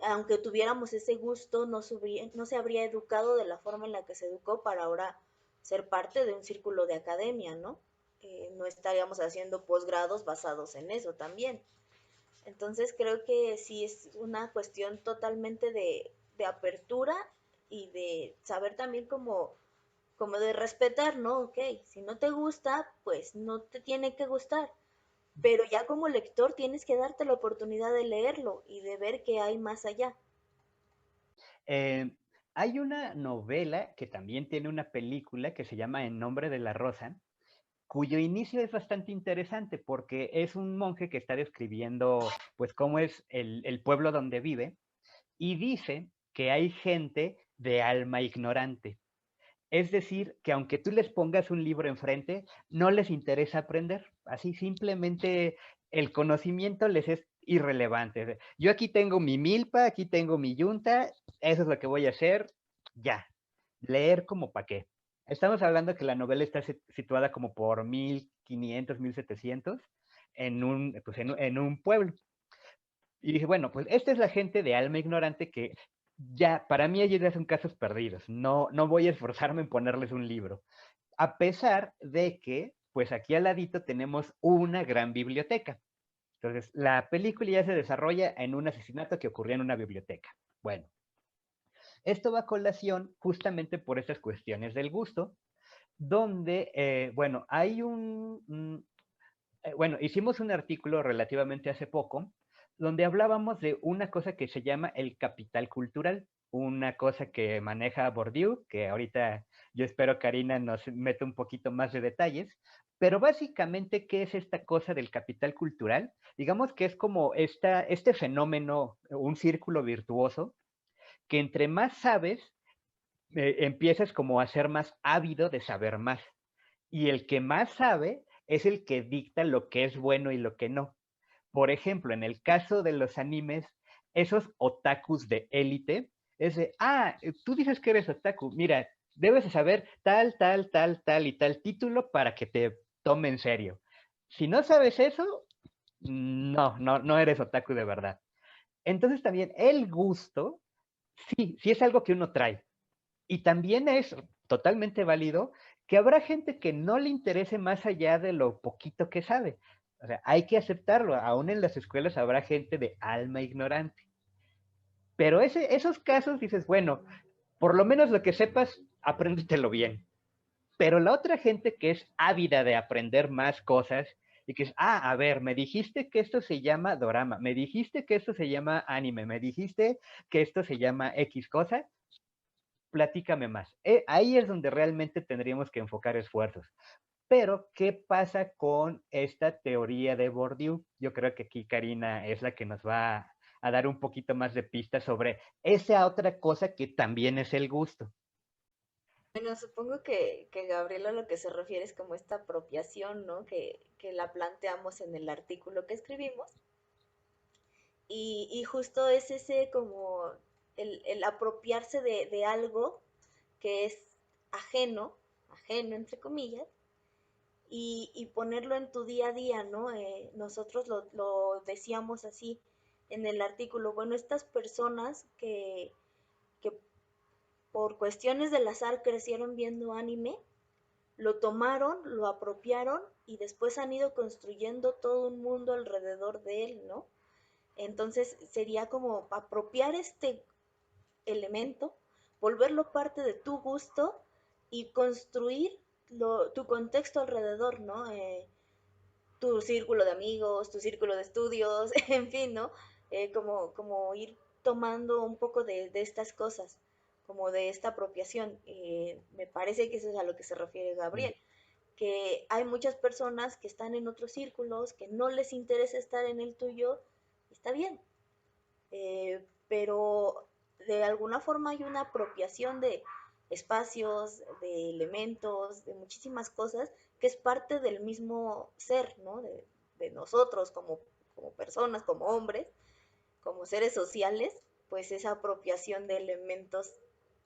Aunque tuviéramos ese gusto, no se habría educado de la forma en la que se educó para ahora ser parte de un círculo de academia, ¿no? No estaríamos haciendo posgrados basados en eso también. Entonces creo que sí es una cuestión totalmente de apertura y de saber también como de respetar, ¿no? Ok, si no te gusta, pues no te tiene que gustar, pero ya como lector tienes que darte la oportunidad de leerlo y de ver qué hay más allá. Eh, Hay una novela que también tiene una película que se llama En nombre de la rosa, cuyo inicio es bastante interesante porque es un monje que está describiendo pues cómo es el pueblo donde vive y dice que hay gente de alma ignorante. Es decir, que aunque tú les pongas un libro enfrente, no les interesa aprender. Así simplemente el conocimiento les es irrelevante. Yo aquí tengo mi milpa, aquí tengo mi yunta, eso es lo que voy a hacer, ya. Leer como para qué. Estamos hablando que la novela está situada como por 1500, 1700 pues en un pueblo. Y dije, bueno, pues esta es la gente de alma ignorante que ya, para mí ellos ya son casos perdidos. No voy a esforzarme en ponerles un libro. A pesar de que, pues aquí al ladito tenemos una gran biblioteca. Entonces, la película ya se desarrolla en un asesinato que ocurrió en una biblioteca. Bueno, esto va a colación justamente por esas cuestiones del gusto, donde, bueno, bueno, hicimos un artículo relativamente hace poco donde hablábamos de una cosa que se llama el capital cultural, una cosa que maneja Bourdieu, que ahorita yo espero Karina nos meta un poquito más de detalles, pero básicamente, ¿qué es esta cosa del capital cultural? Digamos que es como este fenómeno, un círculo virtuoso, que entre más sabes, empiezas como a ser más ávido de saber más. Y el que más sabe es el que dicta lo que es bueno y lo que no. Por ejemplo, en el caso de los animes, esos otakus de élite, es de, tú dices que eres otaku, mira, debes de saber tal y tal título para que te tome en serio. Si no sabes eso, no eres otaku de verdad. Entonces también el gusto, sí es algo que uno trae. Y también es totalmente válido que habrá gente que no le interese más allá de lo poquito que sabe. O sea, hay que aceptarlo. Aún en las escuelas habrá gente de alma ignorante. Pero esos casos dices, bueno, por lo menos lo que sepas, apréndetelo bien. Pero la otra gente que es ávida de aprender más cosas y que es, a ver, me dijiste que esto se llama dorama, me dijiste que esto se llama anime, me dijiste que esto se llama X cosa, platícame más. Ahí es donde realmente tendríamos que enfocar esfuerzos. Pero, ¿qué pasa con esta teoría de Bourdieu? Yo creo que aquí Karina es la que nos va a dar un poquito más de pistas sobre esa otra cosa que también es el gusto. Bueno, supongo que Gabriela lo que se refiere es como esta apropiación, ¿no? Que la planteamos en el artículo que escribimos. Y justo es ese como el apropiarse de algo que es ajeno, ajeno entre comillas, y ponerlo en tu día a día, ¿no? Nosotros lo decíamos así en el artículo. Bueno, estas personas que por cuestiones del azar crecieron viendo anime, lo tomaron, lo apropiaron y después han ido construyendo todo un mundo alrededor de él, ¿no? Entonces sería como apropiar este elemento, volverlo parte de tu gusto y construir tu contexto alrededor, ¿no? Tu círculo de amigos, tu círculo de estudios, en fin, ¿no? Como ir tomando un poco de estas cosas, como de esta apropiación. Me parece que eso es a lo que se refiere Gabriel, que hay muchas personas que están en otros círculos, que no les interesa estar en el tuyo, está bien, pero de alguna forma hay una apropiación de espacios, de elementos, de muchísimas cosas que es parte del mismo ser, ¿no? De nosotros como personas, como hombres, como seres sociales, pues esa apropiación de elementos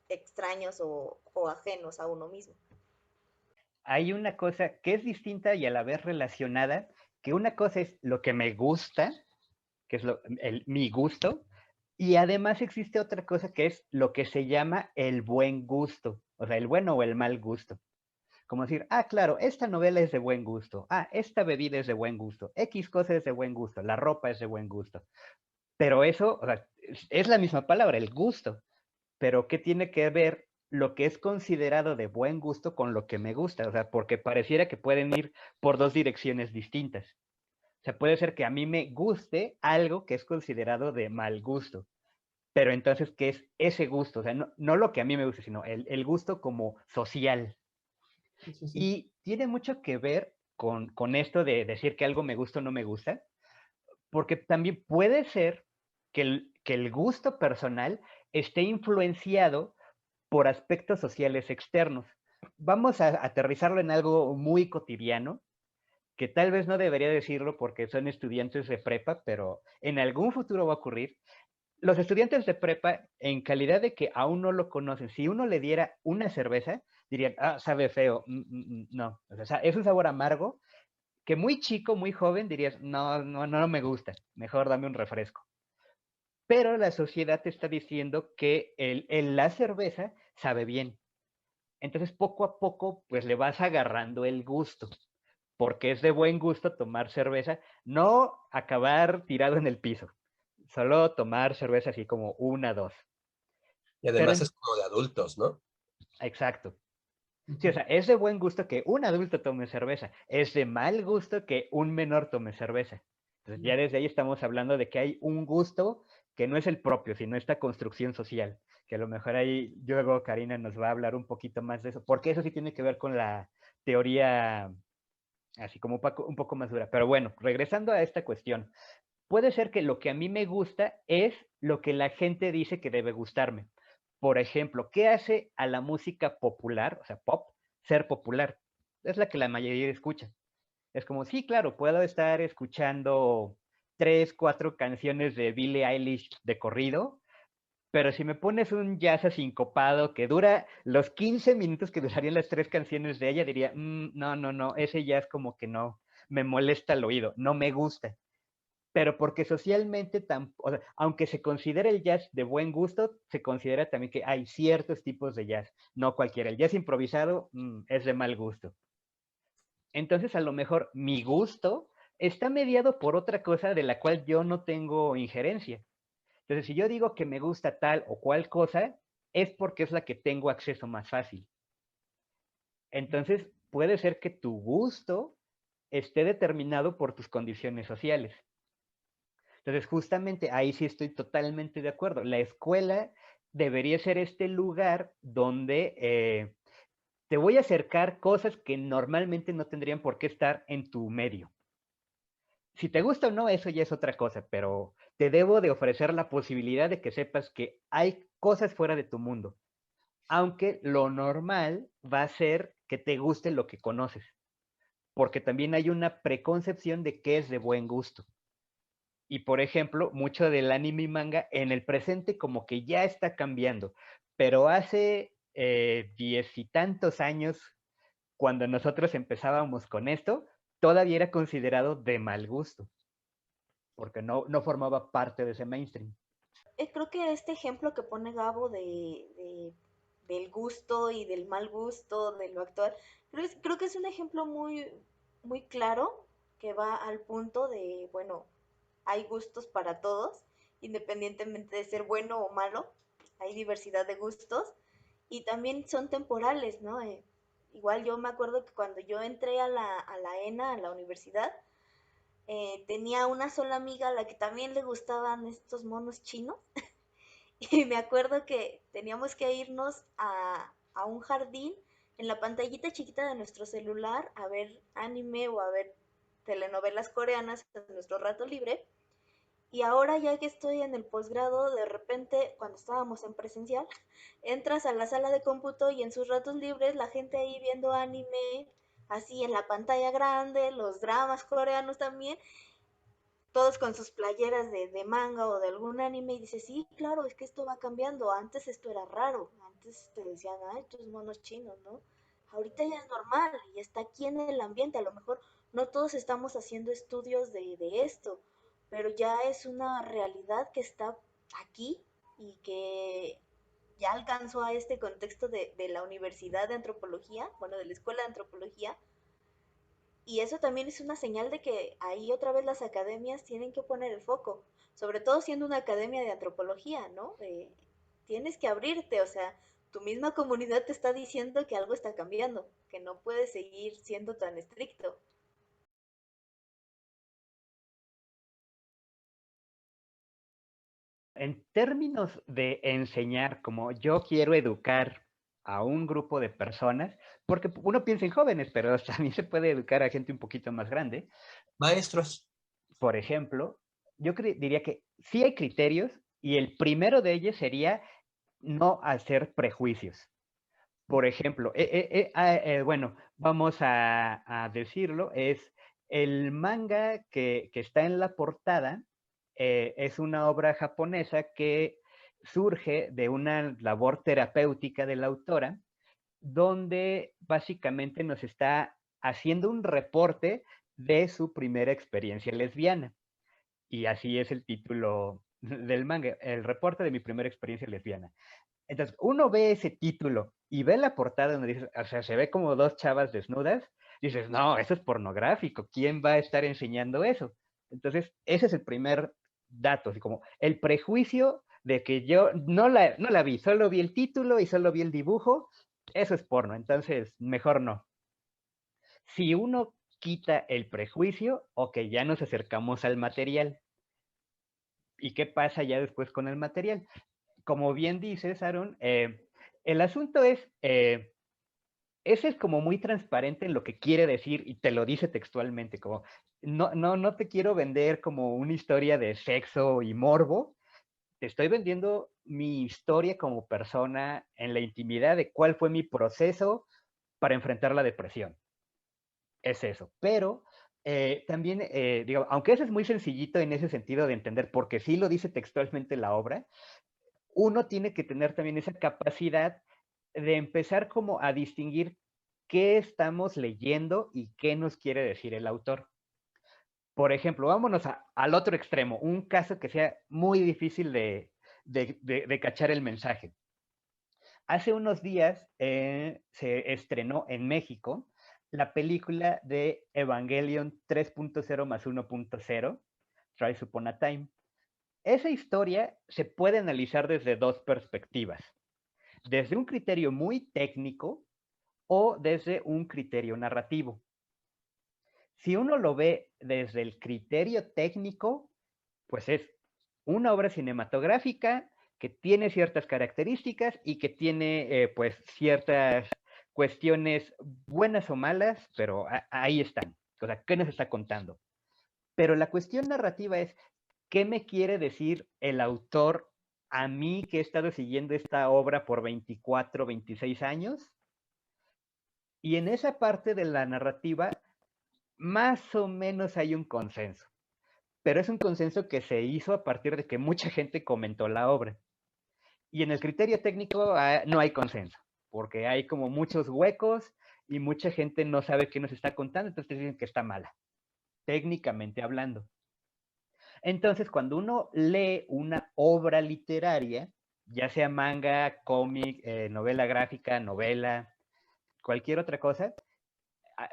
extraños o ajenos a uno mismo. Hay una cosa que es distinta y a la vez relacionada, que una cosa es lo que me gusta, que es mi gusto, y además existe otra cosa que es lo que se llama el buen gusto, o sea, el bueno o el mal gusto. Como decir, claro, esta novela es de buen gusto, esta bebida es de buen gusto, X cosa es de buen gusto, la ropa es de buen gusto. Pero eso, o sea, es la misma palabra, el gusto. Pero ¿qué tiene que ver lo que es considerado de buen gusto con lo que me gusta? O sea, porque pareciera que pueden ir por dos direcciones distintas. O sea, puede ser que a mí me guste algo que es considerado de mal gusto, pero entonces, ¿qué es ese gusto? O sea, no lo que a mí me gusta, sino el gusto como social. Sí, sí, sí. Y tiene mucho que ver con esto de decir que algo me gusta o no me gusta, porque también puede ser que el gusto personal esté influenciado por aspectos sociales externos. Vamos a aterrizarlo en algo muy cotidiano, que tal vez no debería decirlo porque son estudiantes de prepa, pero en algún futuro va a ocurrir. Los estudiantes de prepa, en calidad de que aún no lo conocen, si uno le diera una cerveza, dirían, sabe feo, no. O sea, es un sabor amargo que muy chico, muy joven, dirías, no me gusta, mejor dame un refresco. Pero la sociedad te está diciendo que la cerveza sabe bien. Entonces, poco a poco, pues le vas agarrando el gusto, porque es de buen gusto tomar cerveza, no acabar tirado en el piso, solo tomar cerveza así como una, dos. Y Pero, además es como de adultos, ¿no? exacto. Sí, o Ujú. sea, es de buen gusto que un adulto tome cerveza, es de mal gusto que un menor tome cerveza. Entonces, ya desde ahí estamos hablando de que hay un gusto que no es el propio, sino esta construcción social, que a lo mejor ahí luego Karina nos va a hablar un poquito más de eso, porque eso sí tiene que ver con la teoría así como un poco más dura. Pero bueno, regresando a esta cuestión, puede ser que lo que a mí me gusta es lo que la gente dice que debe gustarme. Por ejemplo, ¿qué hace a la música popular, o sea, pop, ser popular? Es la que la mayoría escucha. Es como, sí, claro, puedo estar escuchando 3, 4 canciones de Billie Eilish de corrido, pero si me pones un jazz asincopado que dura los 15 minutos que durarían las 3 canciones de ella, diría, no, ese jazz como que no, me molesta el oído, no me gusta. Pero porque socialmente, o sea, aunque se considera el jazz de buen gusto, se considera también que hay ciertos tipos de jazz, no cualquiera. El jazz improvisado es de mal gusto. Entonces, a lo mejor mi gusto está mediado por otra cosa de la cual yo no tengo injerencia. Entonces, si yo digo que me gusta tal o cual cosa, es porque es la que tengo acceso más fácil. Entonces, puede ser que tu gusto esté determinado por tus condiciones sociales. Entonces, justamente ahí sí estoy totalmente de acuerdo. La escuela debería ser este lugar donde te voy a acercar cosas que normalmente no tendrían por qué estar en tu medio. Si te gusta o no, eso ya es otra cosa, pero te debo de ofrecer la posibilidad de que sepas que hay cosas fuera de tu mundo, aunque lo normal va a ser que te guste lo que conoces, porque también hay una preconcepción de qué es de buen gusto. Y por ejemplo, mucho del anime y manga en el presente como que ya está cambiando, pero hace 10 y tantos años, cuando nosotros empezábamos con esto, todavía era considerado de mal gusto, porque no formaba parte de ese mainstream. Creo que este ejemplo que pone Gabo del gusto y del mal gusto, de lo actual, creo que es un ejemplo muy claro que va al punto de, bueno, hay gustos para todos, independientemente de ser bueno o malo, hay diversidad de gustos y también son temporales, ¿no? Igual yo me acuerdo que cuando yo entré a la ENA, a la universidad, tenía una sola amiga a la que también le gustaban estos monos chinos. Y me acuerdo que teníamos que irnos a un jardín en la pantallita chiquita de nuestro celular a ver anime o a ver telenovelas coreanas en nuestro rato libre. Y ahora ya que estoy en el posgrado, de repente, cuando estábamos en presencial, entras a la sala de cómputo y en sus ratos libres la gente ahí viendo anime, así en la pantalla grande, los dramas coreanos también, todos con sus playeras de manga o de algún anime y dices, sí, claro, es que esto va cambiando, antes esto era raro, antes te decían, ay, estos monos chinos, ¿no? Ahorita ya es normal y está aquí en el ambiente, a lo mejor no todos estamos haciendo estudios de esto, pero ya es una realidad que está aquí y que ya alcanzó a este contexto de la Universidad de Antropología, bueno, de la Escuela de Antropología, y eso también es una señal de que ahí otra vez las academias tienen que poner el foco, sobre todo siendo una academia de antropología, ¿no? Tienes que abrirte, o sea, tu misma comunidad te está diciendo que algo está cambiando, que no puedes seguir siendo tan estricto. En términos de enseñar, como yo quiero educar a un grupo de personas, porque uno piensa en jóvenes, pero también se puede educar a gente un poquito más grande. Maestros. Por ejemplo, yo diría que sí hay criterios y el primero de ellos sería no hacer prejuicios. Por ejemplo, bueno, vamos a decirlo, es el manga que está en la portada, es una obra japonesa que surge de una labor terapéutica de la autora, donde básicamente nos está haciendo un reporte de su primera experiencia lesbiana. Y así es el título del manga, el reporte de mi primera experiencia lesbiana. Entonces, uno ve ese título y ve la portada donde dices, o sea, se ve como dos chavas desnudas, dices, no, eso es pornográfico, ¿quién va a estar enseñando eso? Entonces, ese es el primer dato, así como el prejuicio de que yo no la vi, solo vi el título y solo vi el dibujo, eso es porno, entonces, mejor no. Si uno quita el prejuicio, ok, ya nos acercamos al material. ¿Y qué pasa ya después con el material? Como bien dices, Aaron, el asunto es, ese es como muy transparente en lo que quiere decir y te lo dice textualmente, como no te quiero vender como una historia de sexo y morbo, te estoy vendiendo mi historia como persona en la intimidad de cuál fue mi proceso para enfrentar la depresión. Es eso, pero también, digo, aunque eso es muy sencillito en ese sentido de entender, porque sí lo dice textualmente la obra, uno tiene que tener también esa capacidad de empezar como a distinguir qué estamos leyendo y qué nos quiere decir el autor. Por ejemplo, vámonos al otro extremo, un caso que sea muy difícil de cachar el mensaje. Hace unos días se estrenó en México la película de Evangelion 3.0 más 1.0, Rise Upon a Time. Esa historia se puede analizar desde dos perspectivas, desde un criterio muy técnico o desde un criterio narrativo. Si uno lo ve desde el criterio técnico, pues es una obra cinematográfica que tiene ciertas características y que tiene pues ciertas cuestiones buenas o malas, pero ahí están. O sea, ¿qué nos está contando? Pero la cuestión narrativa es, ¿qué me quiere decir el autor a mí que he estado siguiendo esta obra por 24, 26 años? Y en esa parte de la narrativa, más o menos hay un consenso, pero es un consenso que se hizo a partir de que mucha gente comentó la obra. Y en el criterio técnico no hay consenso, porque hay como muchos huecos y mucha gente no sabe qué nos está contando, entonces dicen que está mala, técnicamente hablando. Entonces, cuando uno lee una obra literaria, ya sea manga, cómic, novela gráfica, novela, cualquier otra cosa,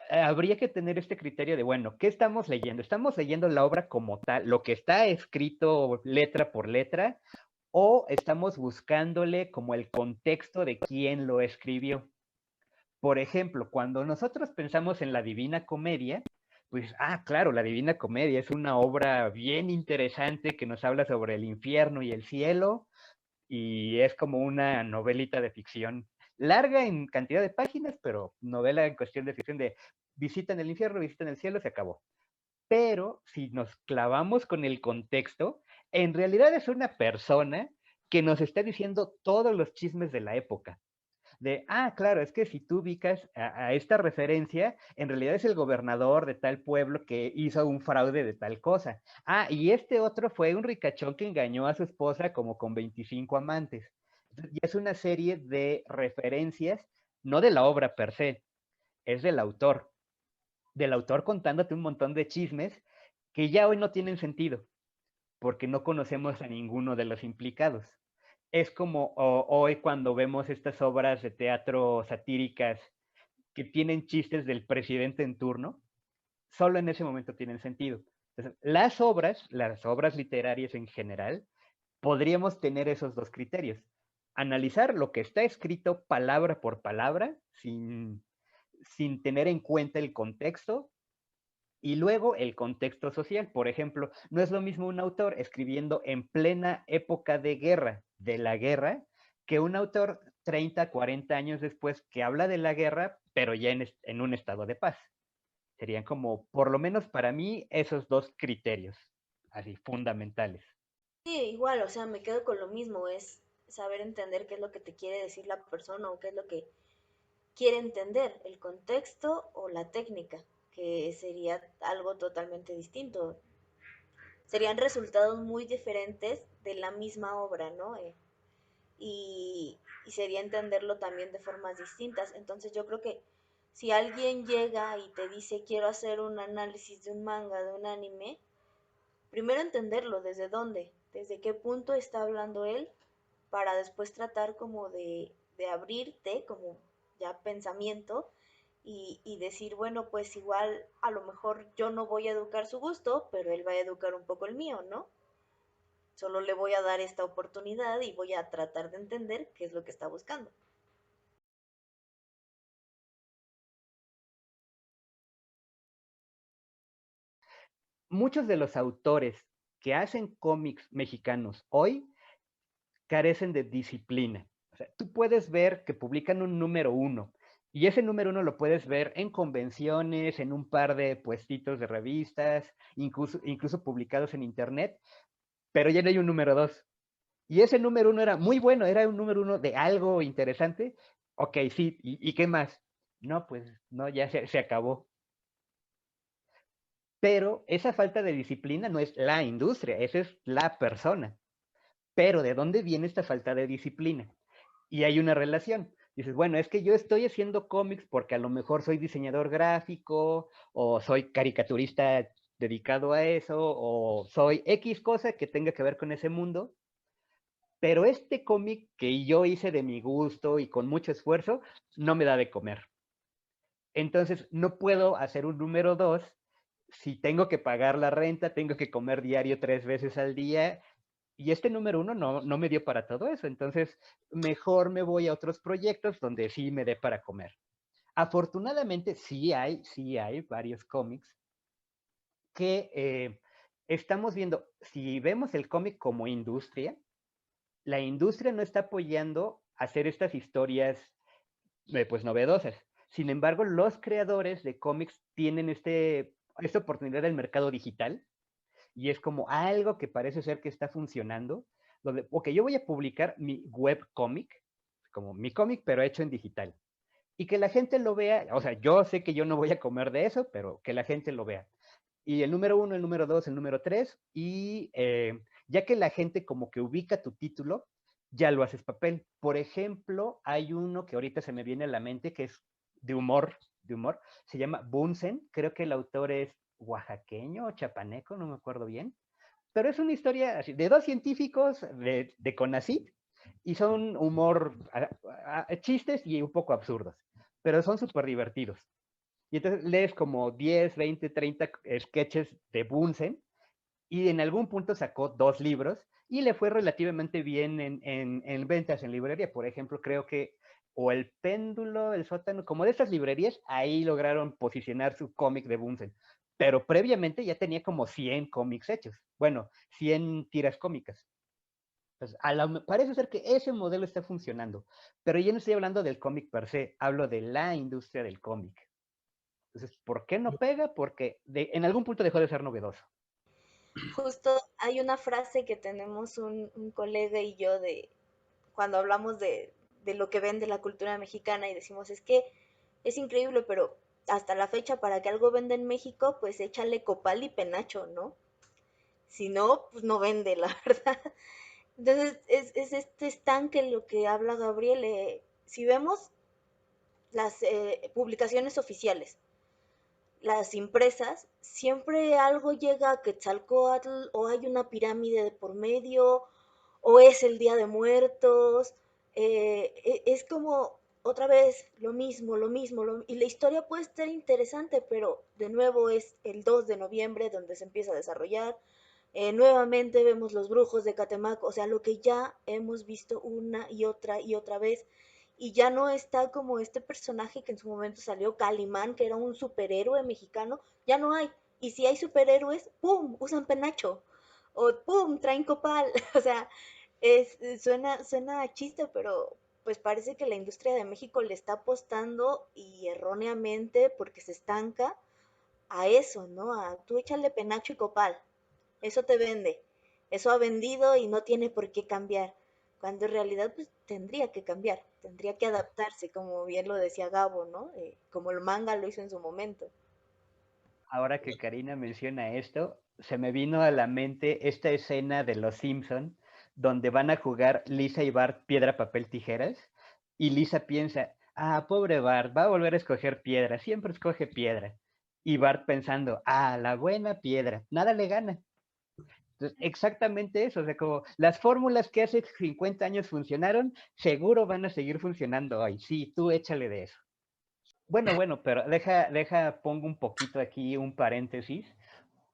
habría que tener este criterio de, bueno, ¿qué estamos leyendo? ¿Estamos leyendo la obra como tal, lo que está escrito letra por letra, o estamos buscándole como el contexto de quién lo escribió? Por ejemplo, cuando nosotros pensamos en la Divina Comedia, pues, claro, la Divina Comedia es una obra bien interesante que nos habla sobre el infierno y el cielo, y es como una novelita de ficción, larga en cantidad de páginas, pero novela en cuestión de ficción de visitan el infierno, visitan el cielo, se acabó. Pero si nos clavamos con el contexto, en realidad es una persona que nos está diciendo todos los chismes de la época. De, claro, es que si tú ubicas a esta referencia, en realidad es el gobernador de tal pueblo que hizo un fraude de tal cosa. Y este otro fue un ricachón que engañó a su esposa como con 25 amantes. Y es una serie de referencias, no de la obra per se, es del autor contándote un montón de chismes que ya hoy no tienen sentido, porque no conocemos a ninguno de los implicados. Es como hoy cuando vemos estas obras de teatro satíricas que tienen chistes del presidente en turno, solo en ese momento tienen sentido. Entonces, las obras literarias en general, podríamos tener esos dos criterios. Analizar lo que está escrito palabra por palabra, sin tener en cuenta el contexto, y luego el contexto social. Por ejemplo, no es lo mismo un autor escribiendo en plena época de guerra, de la guerra, que un autor 30, 40 años después que habla de la guerra, pero ya en un estado de paz. Serían como, por lo menos para mí, esos dos criterios, así, fundamentales. Sí, igual, o sea, me quedo con lo mismo, es saber entender qué es lo que te quiere decir la persona o qué es lo que quiere entender, el contexto o la técnica, que sería algo totalmente distinto. Serían resultados muy diferentes de la misma obra, ¿no? Y sería entenderlo también de formas distintas. Entonces yo creo que si alguien llega y te dice quiero hacer un análisis de un manga, de un anime, primero entenderlo, desde dónde, desde qué punto está hablando él, para después tratar como de abrirte como ya pensamiento y decir, bueno, pues igual a lo mejor yo no voy a educar su gusto, pero él va a educar un poco el mío, ¿no? Solo le voy a dar esta oportunidad y voy a tratar de entender qué es lo que está buscando. Muchos de los autores que hacen cómics mexicanos hoy carecen de disciplina. O sea, tú puedes ver que publican un número uno y ese número uno lo puedes ver en convenciones, en un par de puestitos de revistas, incluso publicados en internet, pero ya no hay un número dos. Y ese número uno era muy bueno, era un número uno de algo interesante. Ok, sí, ¿y qué más? No, pues no, ya se acabó. Pero esa falta de disciplina no es la industria, esa es la persona. Pero ¿de dónde viene esta falta de disciplina? Y hay una relación. Dices, bueno, es que yo estoy haciendo cómics porque a lo mejor soy diseñador gráfico o soy caricaturista dedicado a eso o soy X cosa que tenga que ver con ese mundo, pero este cómic que yo hice de mi gusto y con mucho esfuerzo no me da de comer. Entonces no puedo hacer un número dos si tengo que pagar la renta, tengo que comer diario 3 veces al día Y este número uno no me dio para todo eso. Entonces, mejor me voy a otros proyectos donde sí me dé para comer. Afortunadamente, sí hay varios cómics que estamos viendo. Si vemos el cómic como industria, la industria no está apoyando hacer estas historias pues novedosas. Sin embargo, los creadores de cómics tienen esta oportunidad del mercado digital y es como algo que parece ser que está funcionando, donde, ok, yo voy a publicar mi web cómic, como mi cómic, pero hecho en digital. Y que la gente lo vea, o sea, yo sé que yo no voy a comer de eso, pero que la gente lo vea. Y el número uno, el número dos, el número tres, y ya que la gente como que ubica tu título, ya lo haces papel. Por ejemplo, hay uno que ahorita se me viene a la mente que es de humor, se llama Bunsen, creo que el autor es oaxaqueño o chapaneco, no me acuerdo bien, pero es una historia así, de dos científicos de CONACYT y son humor, chistes y un poco absurdos, pero son súper divertidos. Y entonces lees como 10, 20, 30 sketches de Bunsen y en algún punto sacó 2 libros y le fue relativamente bien en ventas en librería. Por ejemplo, creo que o El Péndulo, El Sótano, como de estas librerías, ahí lograron posicionar su cómic de Bunsen. Pero previamente ya tenía como 100 cómics hechos. Bueno, 100 tiras cómicas. Entonces, parece ser que ese modelo está funcionando. Pero yo no estoy hablando del cómic per se, hablo de la industria del cómic. Entonces, ¿por qué no pega? Porque en algún punto dejó de ser novedoso. Justo hay una frase que tenemos un colega y yo de cuando hablamos de lo que vende la cultura mexicana y decimos, es que es increíble, pero hasta la fecha para que algo venda en México, pues échale copal y penacho, ¿no? Si no, pues no vende, la verdad. Entonces, es este estanque lo que habla Gabriel. Si vemos las publicaciones oficiales, las impresas, siempre algo llega a Quetzalcóatl o hay una pirámide de por medio o es el Día de Muertos. Es como otra vez lo mismo, y la historia puede estar interesante, pero de nuevo es el 2 de noviembre donde se empieza a desarrollar. Nuevamente vemos los brujos de Catemaco, o sea, lo que ya hemos visto una y otra vez, y ya no está como este personaje que en su momento salió, Calimán, que era un superhéroe mexicano, ya no hay. Y si hay superhéroes, ¡pum!, usan penacho, o ¡pum!, traen copal, o sea, suena a chiste, pero pues parece que la industria de México le está apostando y erróneamente porque se estanca a eso, ¿no? A tú échale penacho y copal, eso te vende, eso ha vendido y no tiene por qué cambiar, cuando en realidad pues tendría que cambiar, tendría que adaptarse, como bien lo decía Gabo, ¿no? Como el manga lo hizo en su momento. Ahora que Karina menciona esto, se me vino a la mente esta escena de Los Simpson donde van a jugar Lisa y Bart piedra, papel, tijeras, y Lisa piensa, pobre Bart, va a volver a escoger piedra, siempre escoge piedra. Y Bart pensando, la buena piedra, nada le gana. Entonces, exactamente eso, o sea, como las fórmulas que hace 50 años funcionaron, seguro van a seguir funcionando hoy. Sí, tú échale de eso. Bueno, pero pongo un poquito aquí un paréntesis,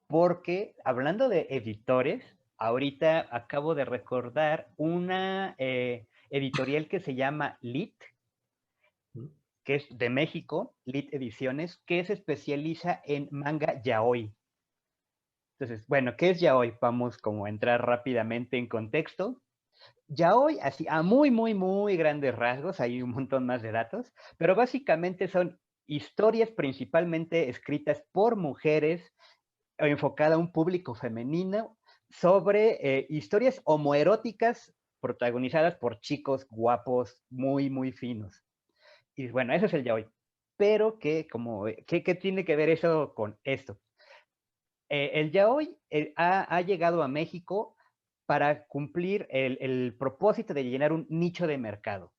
porque hablando de editores, ahorita acabo de recordar una editorial que se llama Lit, que es de México, Lit Ediciones, que se especializa en manga yaoi. Entonces, bueno, ¿qué es yaoi? Vamos como a entrar rápidamente en contexto. Yaoi, así a muy grandes rasgos, hay un montón más de datos, pero básicamente son historias principalmente escritas por mujeres, enfocada a un público femenino, sobre historias homoeróticas protagonizadas por chicos guapos, muy finos. Y bueno, eso es el yaoi. Pero ¿qué tiene que ver eso con esto? El yaoi ha llegado a México para cumplir el propósito de llenar un nicho de mercado,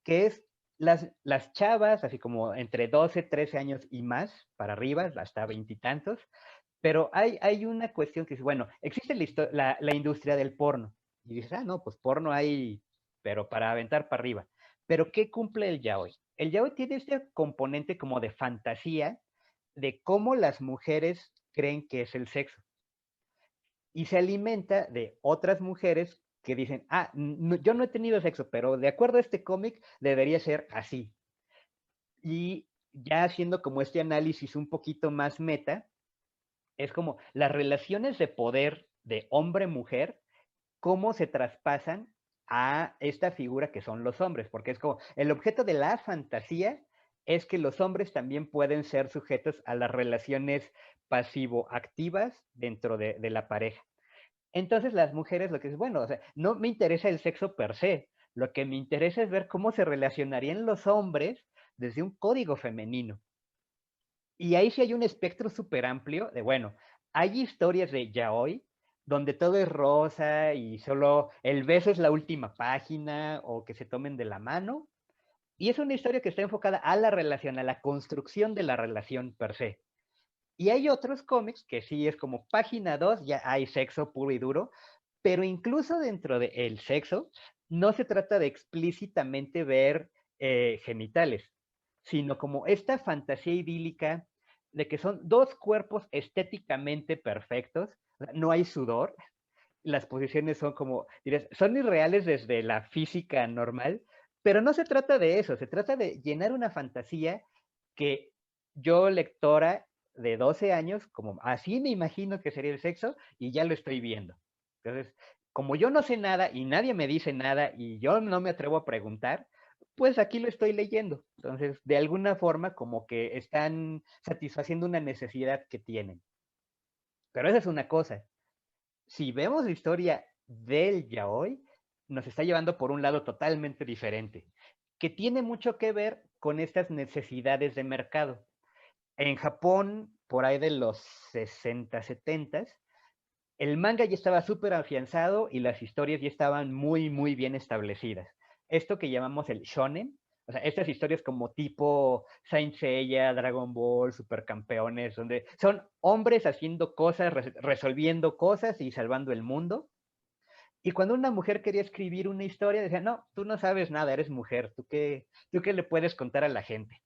que es las chavas, así como entre 12, 13 años y más, para arriba, hasta veintitantos, pero hay una cuestión que es, bueno, existe la industria del porno, y dices, no, pues porno hay, pero para aventar para arriba. Pero ¿qué cumple el yaoi? El yaoi tiene este componente como de fantasía de cómo las mujeres creen que es el sexo. y se alimenta de otras mujeres que dicen, ah, yo no he tenido sexo, pero de acuerdo a este cómic debería ser así. Y ya haciendo como este análisis un poquito más meta, es como las relaciones de poder de hombre-mujer, cómo se traspasan a esta figura que son los hombres, porque es como el objeto de la fantasía es que los hombres también pueden ser sujetos a las relaciones pasivo-activas dentro de la pareja. Entonces las mujeres lo que es, bueno, o sea, no me interesa el sexo per se, lo que me interesa es ver cómo se relacionarían los hombres desde un código femenino. Y ahí sí hay un espectro súper amplio de, bueno, hay historias de yaoi donde todo es rosa y solo el beso es la última página o que se tomen de la mano. Y es una historia que está enfocada a la relación, a la construcción de la relación per se. Y hay otros cómics que sí es como página 2, ya hay sexo puro y duro, pero incluso dentro del sexo no se trata de explícitamente ver genitales, sino como esta fantasía idílica de que son dos cuerpos estéticamente perfectos, no hay sudor, las posiciones son como, dirías, son irreales desde la física normal, pero no se trata de eso, se trata de llenar una fantasía que yo, lectora de 12 años, como así me imagino que sería el sexo y ya lo estoy viendo. Entonces, como yo no sé nada y nadie me dice nada y yo no me atrevo a preguntar, pues aquí lo estoy leyendo. Entonces, de alguna forma, como que están satisfaciendo una necesidad que tienen. Pero esa es una cosa. Si vemos la historia del yaoi, nos está llevando por un lado totalmente diferente, que tiene mucho que ver con estas necesidades de mercado. En Japón, por ahí de los 60, 70, el manga ya estaba súper afianzado y las historias ya estaban muy, muy bien establecidas. Esto que llamamos el shonen, o sea, estas historias como tipo Saint Seiya, Dragon Ball, Supercampeones, donde son hombres haciendo cosas, resolviendo cosas y salvando el mundo. Y cuando una mujer quería escribir una historia, decía, no, tú no sabes nada, eres mujer, ¿tú qué le puedes contar a la gente?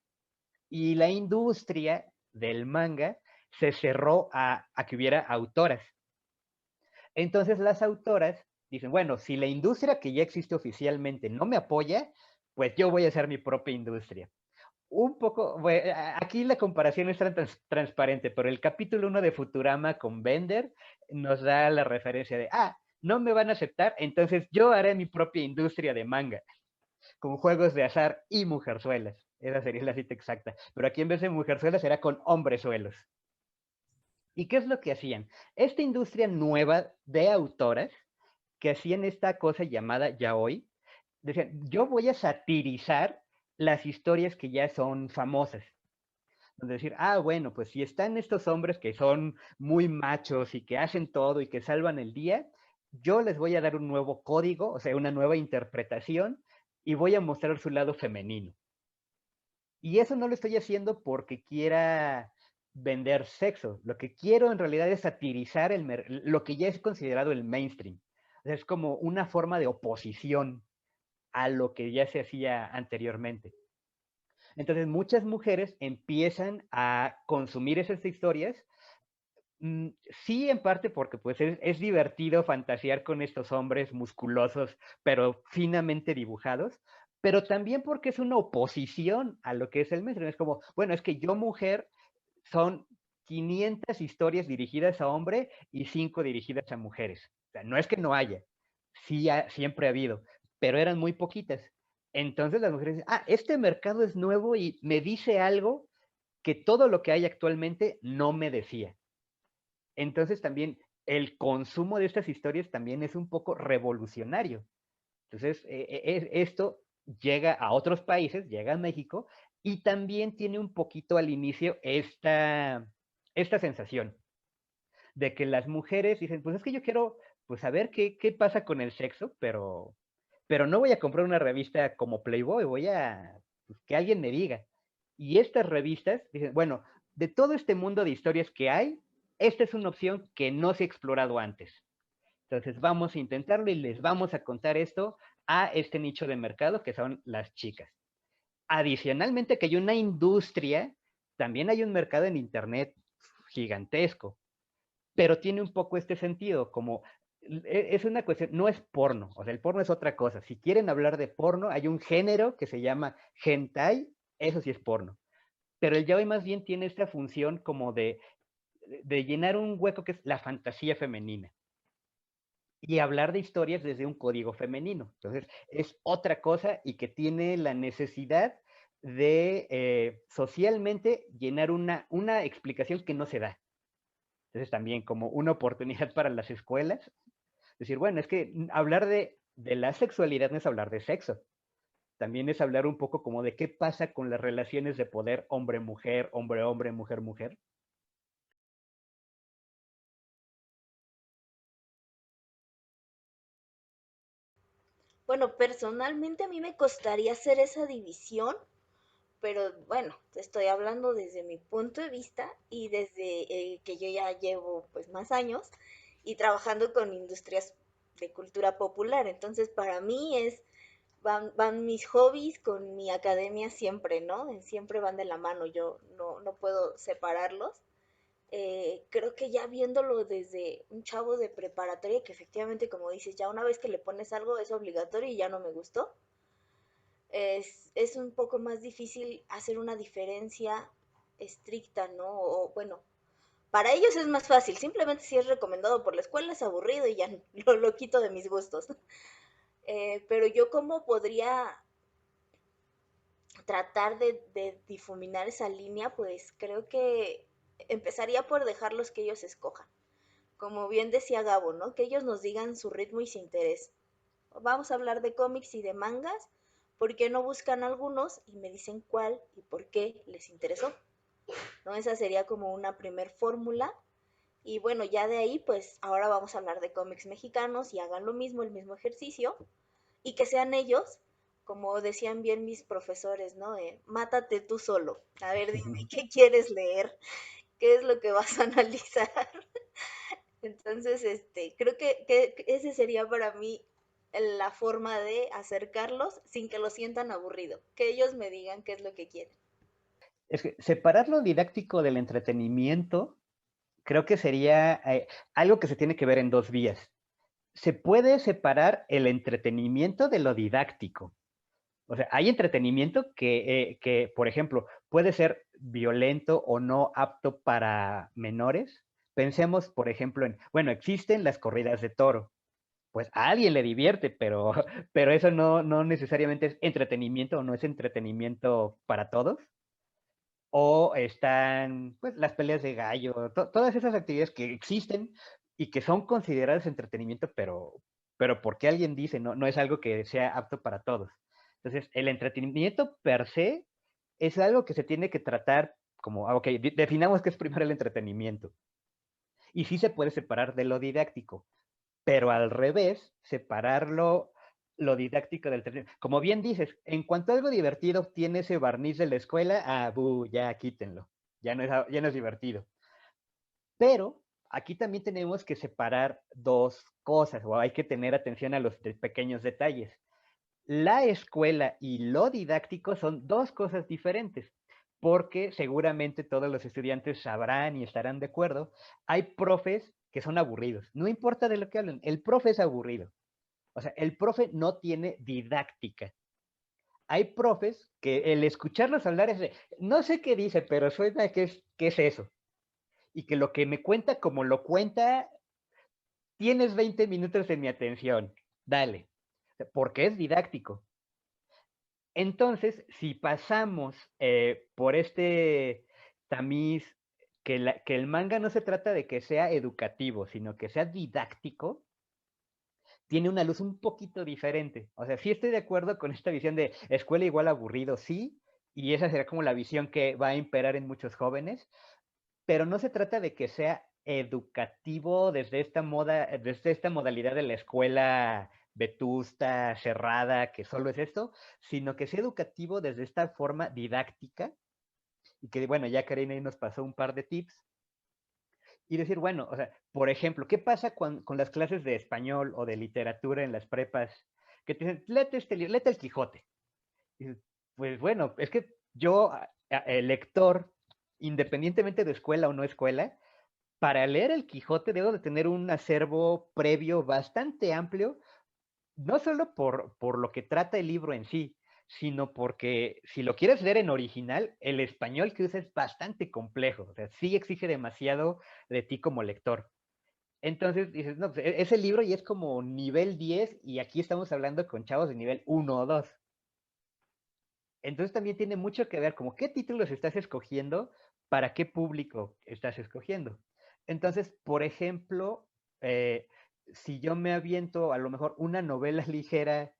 Y la industria del manga se cerró a que hubiera autoras. Entonces las autoras dicen, bueno, si la industria que ya existe oficialmente no me apoya, pues yo voy a hacer mi propia industria. Un poco, bueno, aquí la comparación es transparente, pero el capítulo 1 de Futurama con Bender nos da la referencia de, no me van a aceptar, entonces yo haré mi propia industria de manga, con juegos de azar y mujerzuelas. Esa sería la cita exacta. Pero aquí en vez de mujerzuelas será con hombrezuelos. ¿Y qué es lo que hacían? Esta industria nueva de autoras que hacían esta cosa llamada yaoi, decían, yo voy a satirizar las historias que ya son famosas. Es decir, bueno, pues si están estos hombres que son muy machos y que hacen todo y que salvan el día, yo les voy a dar un nuevo código, o sea, una nueva interpretación y voy a mostrar su lado femenino. Y eso no lo estoy haciendo porque quiera vender sexo. Lo que quiero en realidad es satirizar lo que ya es considerado el mainstream. O sea, es como una forma de oposición a lo que ya se hacía anteriormente. Entonces, muchas mujeres empiezan a consumir esas historias, sí, en parte porque pues es divertido fantasear con estos hombres musculosos, pero finamente dibujados, pero también porque es una oposición a lo que es el mainstream. Es como, bueno, es que yo mujer son 500 historias dirigidas a hombre y 5 dirigidas a mujeres. O sea, no es que no haya, sí siempre ha habido, pero eran muy poquitas. Entonces las mujeres dicen, este mercado es nuevo y me dice algo que todo lo que hay actualmente no me decía. Entonces también el consumo de estas historias también es un poco revolucionario. Entonces, esto llega a otros países, llega a México, y también tiene un poquito al inicio esta sensación de que las mujeres dicen, pues es que yo quiero pues saber qué pasa con el sexo, pero no voy a comprar una revista como Playboy, voy a pues, que alguien me diga. Y estas revistas dicen, bueno, de todo este mundo de historias que hay, esta es una opción que no se ha explorado antes. Entonces vamos a intentarlo y les vamos a contar esto a este nicho de mercado que son las chicas. Adicionalmente que hay una industria, también hay un mercado en internet gigantesco. pero tiene un poco este sentido, como es una cuestión, no es porno, o sea, el porno es otra cosa. Si quieren hablar de porno, hay un género que se llama hentai, eso sí es porno. Pero el yaoi más bien tiene esta función como de llenar un hueco que es la fantasía femenina y hablar de historias desde un código femenino. Entonces, es otra cosa y que tiene la necesidad de socialmente llenar una explicación que no se da. Entonces, también como una oportunidad para las escuelas, decir, bueno, es que hablar de la sexualidad no es hablar de sexo, también es hablar un poco como de qué pasa con las relaciones de poder hombre-mujer, hombre-hombre, mujer-mujer. Bueno, personalmente a mí me costaría hacer esa división, pero bueno, estoy hablando desde mi punto de vista y desde que yo ya llevo pues más años y trabajando con industrias de cultura popular. Entonces, para mí van mis hobbies con mi academia siempre, ¿no? Siempre van de la mano, yo no puedo separarlos. Creo que ya viéndolo desde un chavo de preparatoria, que efectivamente, como dices, ya una vez que le pones algo es obligatorio y ya no me gustó, es un poco más difícil hacer una diferencia estricta, ¿no? O bueno, para ellos es más fácil, simplemente si es recomendado por la escuela es aburrido y ya lo quito de mis gustos. Pero yo cómo podría tratar de difuminar esa línea, pues creo que empezaría por dejarlos que ellos escojan. Como bien decía Gabo, ¿no? Que ellos nos digan su ritmo y su interés. Vamos a hablar de cómics y de mangas, ¿por qué no buscan algunos y me dicen cuál y por qué les interesó? ¿No? Esa sería como una primer fórmula. Y bueno, ya de ahí, pues ahora vamos a hablar de cómics mexicanos y hagan lo mismo, el mismo ejercicio, y que sean ellos, como decían bien mis profesores, ¿no? Mátate tú solo. A ver, dime, ¿qué quieres leer? ¿Qué es lo que vas a analizar? Entonces, creo que ese sería para mí la forma de acercarlos sin que lo sientan aburrido, que ellos me digan qué es lo que quieren. Es que separar lo didáctico del entretenimiento creo que sería algo que se tiene que ver en dos vías. Se puede separar el entretenimiento de lo didáctico. O sea, hay entretenimiento que, por ejemplo, puede ser violento o no apto para menores. Pensemos, por ejemplo, bueno, existen las corridas de toro. Pues a alguien le divierte, pero, pero eso no necesariamente es entretenimiento o no es entretenimiento para todos. O están, pues, las peleas de gallo, todas esas actividades que existen y que son consideradas entretenimiento, pero porque alguien dice, no es algo que sea apto para todos. Entonces, el entretenimiento per se es algo que se tiene que tratar como, ok, definamos qué es primero el entretenimiento. Y sí se puede separar de lo didáctico, pero al revés, separarlo lo didáctico del entretenimiento. Como bien dices, en cuanto algo divertido tiene ese barniz de la escuela, ya quítenlo, ya no es divertido. Pero aquí también tenemos que separar dos cosas, o hay que tener atención a los pequeños detalles. La escuela y lo didáctico son dos cosas diferentes, porque seguramente todos los estudiantes sabrán y estarán de acuerdo, hay profes que son aburridos, no importa de lo que hablen, el profe es aburrido. O sea, el profe no tiene didáctica. Hay profes que el escucharlos hablar es de, no sé qué dice, pero suena que es eso. Y que lo que me cuenta, como lo cuenta, tienes 20 minutos de mi atención. Dale. Porque es didáctico. Entonces, si pasamos por este tamiz, que el manga no se trata de que sea educativo, sino que sea didáctico, tiene una luz un poquito diferente. O sea, sí estoy de acuerdo con esta visión de escuela igual aburrido, sí, y esa será como la visión que va a imperar en muchos jóvenes, pero no se trata de que sea educativo desde esta modalidad de la escuela vetusta, cerrada, que solo es esto, sino que sea educativo desde esta forma didáctica, y que bueno, ya Karina ahí nos pasó un par de tips, y decir, bueno, o sea, por ejemplo, ¿qué pasa con las clases de español o de literatura en las prepas? Que te dicen, léete el Quijote. Y dices, pues bueno, es que yo, el lector, independientemente de escuela o no escuela, para leer el Quijote debo de tener un acervo previo bastante amplio, no solo por lo que trata el libro en sí, sino porque si lo quieres leer en original, el español que usa es bastante complejo, o sea, sí exige demasiado de ti como lector. Entonces dices, no, pues ese libro ya es como nivel 10 y aquí estamos hablando con chavos de nivel 1 o 2. Entonces también tiene mucho que ver como qué títulos estás escogiendo, para qué público estás escogiendo. Entonces, por ejemplo, eh, si yo me aviento a lo mejor una novela ligera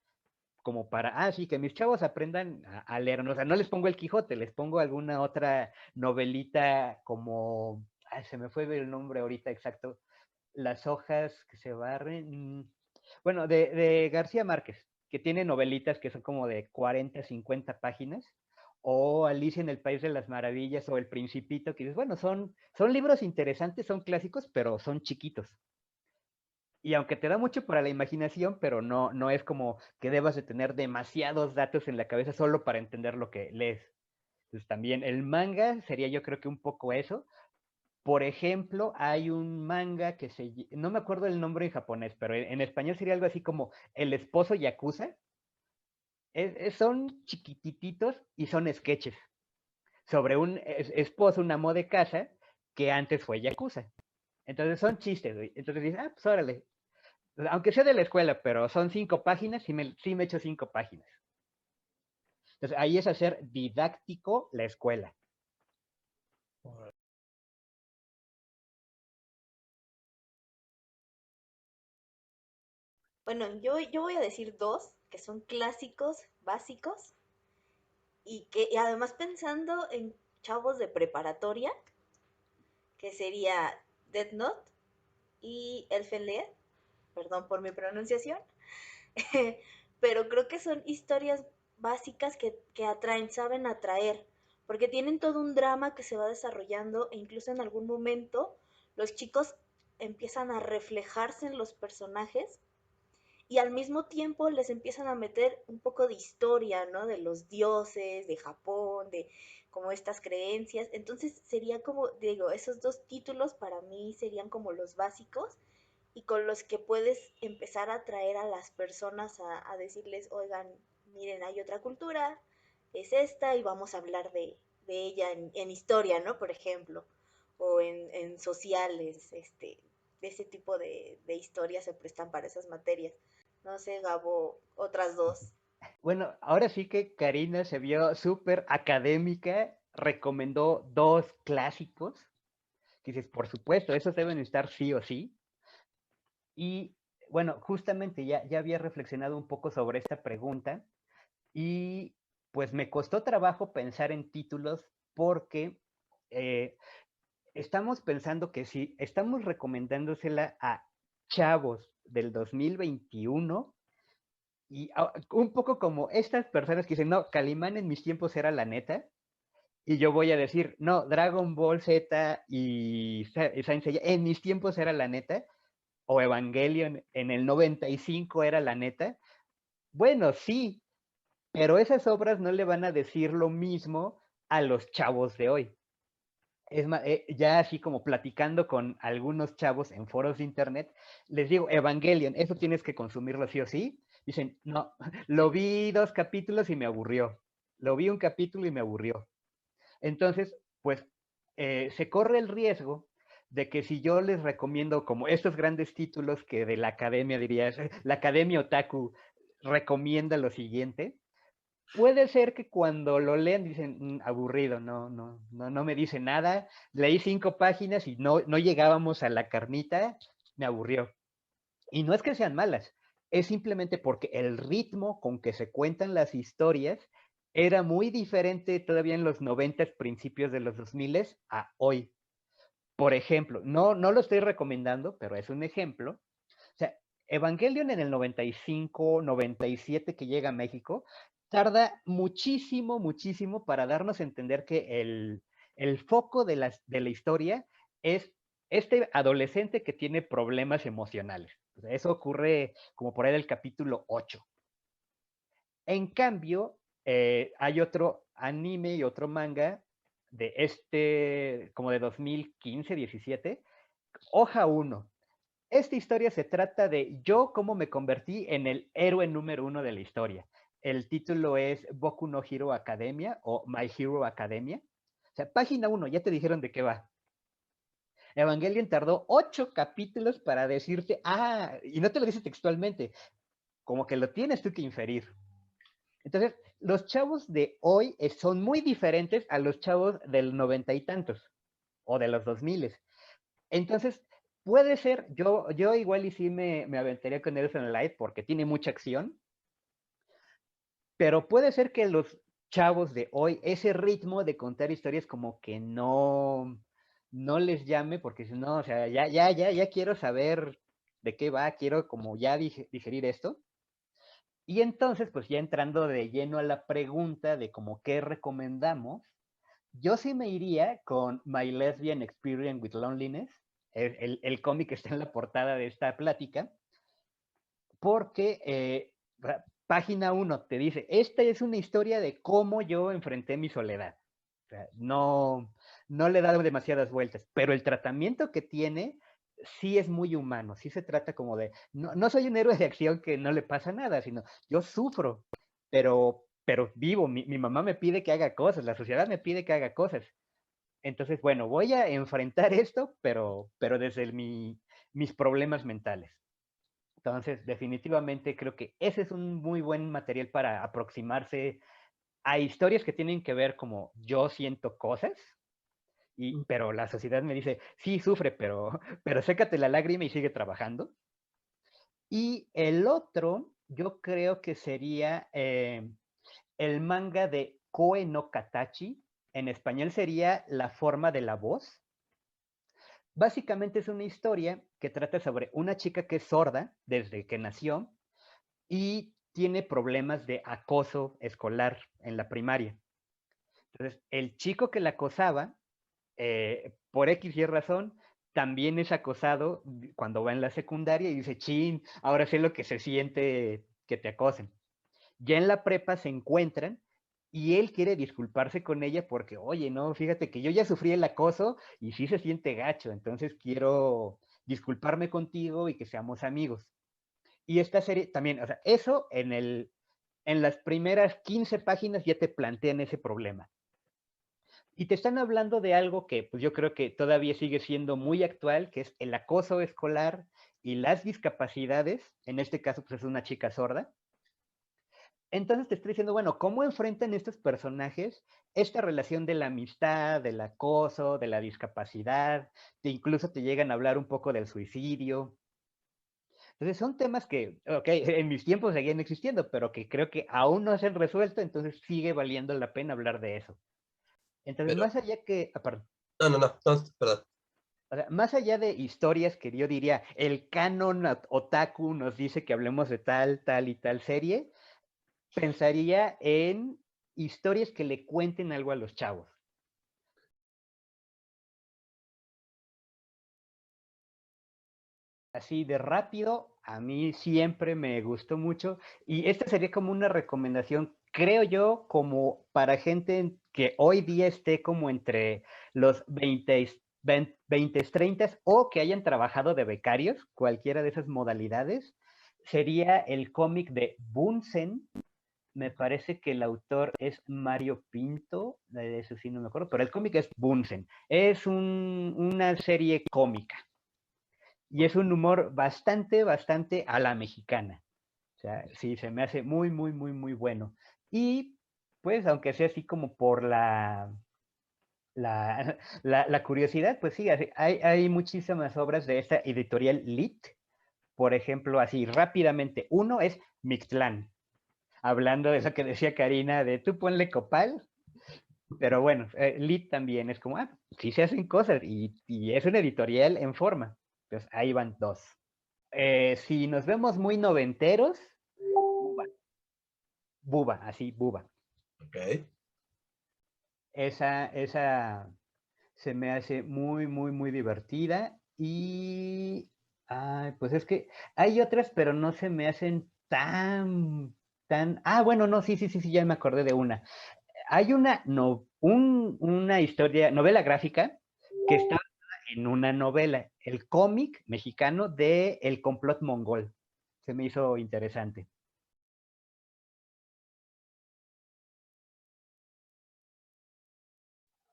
como para, sí, que mis chavos aprendan a leer, ¿no? O sea, no les pongo el Quijote, les pongo alguna otra novelita como, se me fue el nombre ahorita exacto, Las hojas que se barren, bueno, de García Márquez, que tiene novelitas que son como de 40, 50 páginas, o Alicia en el País de las Maravillas, o El Principito, que dices, bueno, son libros interesantes, son clásicos, pero son chiquitos. Y aunque te da mucho para la imaginación, pero no es como que debas de tener demasiados datos en la cabeza solo para entender lo que lees. Entonces también el manga sería yo creo que un poco eso. Por ejemplo, hay un manga que no me acuerdo el nombre en japonés, pero en español sería algo así como El esposo Yakuza. Son chiquititos y son sketches sobre un esposo, un amo de casa que antes fue Yakuza. Entonces son chistes, güey. Entonces dices, pues órale, aunque sea de la escuela, pero son 5 páginas, sí me echo 5 páginas. Entonces ahí es hacer didáctico la escuela. Bueno, yo voy a decir dos que son clásicos básicos y además pensando en chavos de preparatoria, que sería Death Note y Elfen Lied, perdón por mi pronunciación, pero creo que son historias básicas que atraen, saben atraer, porque tienen todo un drama que se va desarrollando e incluso en algún momento los chicos empiezan a reflejarse en los personajes y al mismo tiempo les empiezan a meter un poco de historia, ¿no? De los dioses, de Japón, de como estas creencias. Entonces sería como, digo, esos dos títulos para mí serían como los básicos y con los que puedes empezar a atraer a las personas a decirles, oigan, miren, hay otra cultura, es esta y vamos a hablar de ella en historia, ¿no? Por ejemplo, o en sociales, de ese tipo de historias se prestan para esas materias. No sé, Gabo, otras dos. Bueno, ahora sí que Karina se vio súper académica, recomendó 2 clásicos, que dices, por supuesto, esos deben estar sí o sí. Y bueno, justamente ya había reflexionado un poco sobre esta pregunta y pues me costó trabajo pensar en títulos porque eh, estamos pensando que si estamos recomendándosela a chavos del 2021 y un poco como estas personas que dicen, no, Calimán en mis tiempos era la neta, y yo voy a decir, no, Dragon Ball Z y Saint Seiya en mis tiempos era la neta, o Evangelion en el 95 era la neta. Bueno, sí, pero esas obras no le van a decir lo mismo a los chavos de hoy. Es más, ya así como platicando con algunos chavos en foros de internet, les digo, Evangelion, eso tienes que consumirlo sí o sí. Dicen, no, lo vi 2 capítulos y me aburrió. Lo vi un capítulo y me aburrió. Entonces, pues se corre el riesgo de que si yo les recomiendo como estos grandes títulos que de la academia diría, la academia otaku recomienda lo siguiente, puede ser que cuando lo lean dicen, aburrido, no me dice nada, leí 5 páginas y no llegábamos a la carnita, me aburrió. Y no es que sean malas, es simplemente porque el ritmo con que se cuentan las historias era muy diferente todavía en los 90, principios de los 2000 a hoy. Por ejemplo, no lo estoy recomendando, pero es un ejemplo. O sea, Evangelion en el 95, 97 que llega a México, tarda muchísimo para darnos a entender que el foco de la historia es este adolescente que tiene problemas emocionales. O sea, eso ocurre como por ahí del capítulo 8. En cambio, hay otro anime y otro manga de como de 2015, 17, Hoja 1. Esta historia se trata de yo cómo me convertí en el héroe número 1 de la historia. El título es Boku no Hero Academia o My Hero Academia. O sea, página 1, ya te dijeron de qué va. Evangelion tardó 8 capítulos para decirte, y no te lo dice textualmente, como que lo tienes tú que inferir. Entonces, los chavos de hoy son muy diferentes a los chavos del 90 y tantos, o de los 2000. Entonces, puede ser, yo igual y sí me aventaría con Elfen Light porque tiene mucha acción, pero puede ser que los chavos de hoy, ese ritmo de contar historias como que no les llame, porque si no, o sea, ya quiero saber de qué va, quiero como ya digerir esto. Y entonces, pues ya entrando de lleno a la pregunta de como qué recomendamos, yo sí me iría con My Lesbian Experience with Loneliness, el cómic que está en la portada de esta plática, porque página 1 te dice, esta es una historia de cómo yo enfrenté mi soledad. O sea, no le he dado demasiadas vueltas, pero el tratamiento que tiene sí es muy humano, sí se trata como de, no soy un héroe de acción que no le pasa nada, sino yo sufro, pero vivo, mi mamá me pide que haga cosas, la sociedad me pide que haga cosas. Entonces, bueno, voy a enfrentar esto, pero desde mis problemas mentales. Entonces, definitivamente creo que ese es un muy buen material para aproximarse a historias que tienen que ver como yo siento cosas, pero la sociedad me dice, sí, sufre, pero sécate la lágrima y sigue trabajando. Y el otro, yo creo que sería el manga de Koe no Katachi. En español sería La forma de la voz. Básicamente es una historia que trata sobre una chica que es sorda desde que nació y tiene problemas de acoso escolar en la primaria. Entonces, el chico que la acosaba, por X y razón, también es acosado cuando va en la secundaria y dice, chin, ahora sé lo que se siente que te acosen. Ya en la prepa se encuentran y él quiere disculparse con ella porque, oye, no, fíjate que yo ya sufrí el acoso y sí se siente gacho, entonces quiero disculparme contigo y que seamos amigos. Y esta serie también, o sea, eso en las primeras 15 páginas ya te plantean ese problema. Y te están hablando de algo que pues yo creo que todavía sigue siendo muy actual, que es el acoso escolar y las discapacidades. En este caso, pues es una chica sorda. Entonces te estoy diciendo, bueno, ¿cómo enfrentan estos personajes esta relación de la amistad, del acoso, de la discapacidad? Incluso te llegan a hablar un poco del suicidio. Entonces son temas que, ok, en mis tiempos seguían existiendo, pero que creo que aún no se han resuelto, entonces sigue valiendo la pena hablar de eso. Entonces, Pero, más allá que, perdón, no, perdón. o sea, más allá de historias que yo diría, el canon otaku nos dice que hablemos de tal y tal serie, pensaría en historias que le cuenten algo a los chavos. Así de rápido, a mí siempre me gustó mucho y esta sería como una recomendación, creo yo, como para gente que hoy día esté como entre los 20, 30 o que hayan trabajado de becarios, cualquiera de esas modalidades, sería el cómic de Bunsen. Me parece que el autor es Mario Pinto, de eso sí no me acuerdo, pero el cómic es Bunsen. Es una serie cómica y es un humor bastante a la mexicana. O sea, sí, se me hace muy bueno. Y pues, aunque sea así como por la curiosidad, pues sí, hay muchísimas obras de esta editorial Lit. Por ejemplo, así rápidamente, uno es Mictlán, hablando de eso que decía Karina, de tú ponle copal, pero bueno, Lit también es como, sí se hacen cosas y es una editorial en forma. Pues ahí van dos. Si nos vemos muy noventeros, Buba, Buba, así, Buba. Ok. Esa se me hace muy divertida y pues es que hay otras, pero no se me hacen bueno, no, sí, ya me acordé de una. Hay una historia, novela gráfica que está en una novela, el cómic mexicano de El complot mongol. Se me hizo interesante.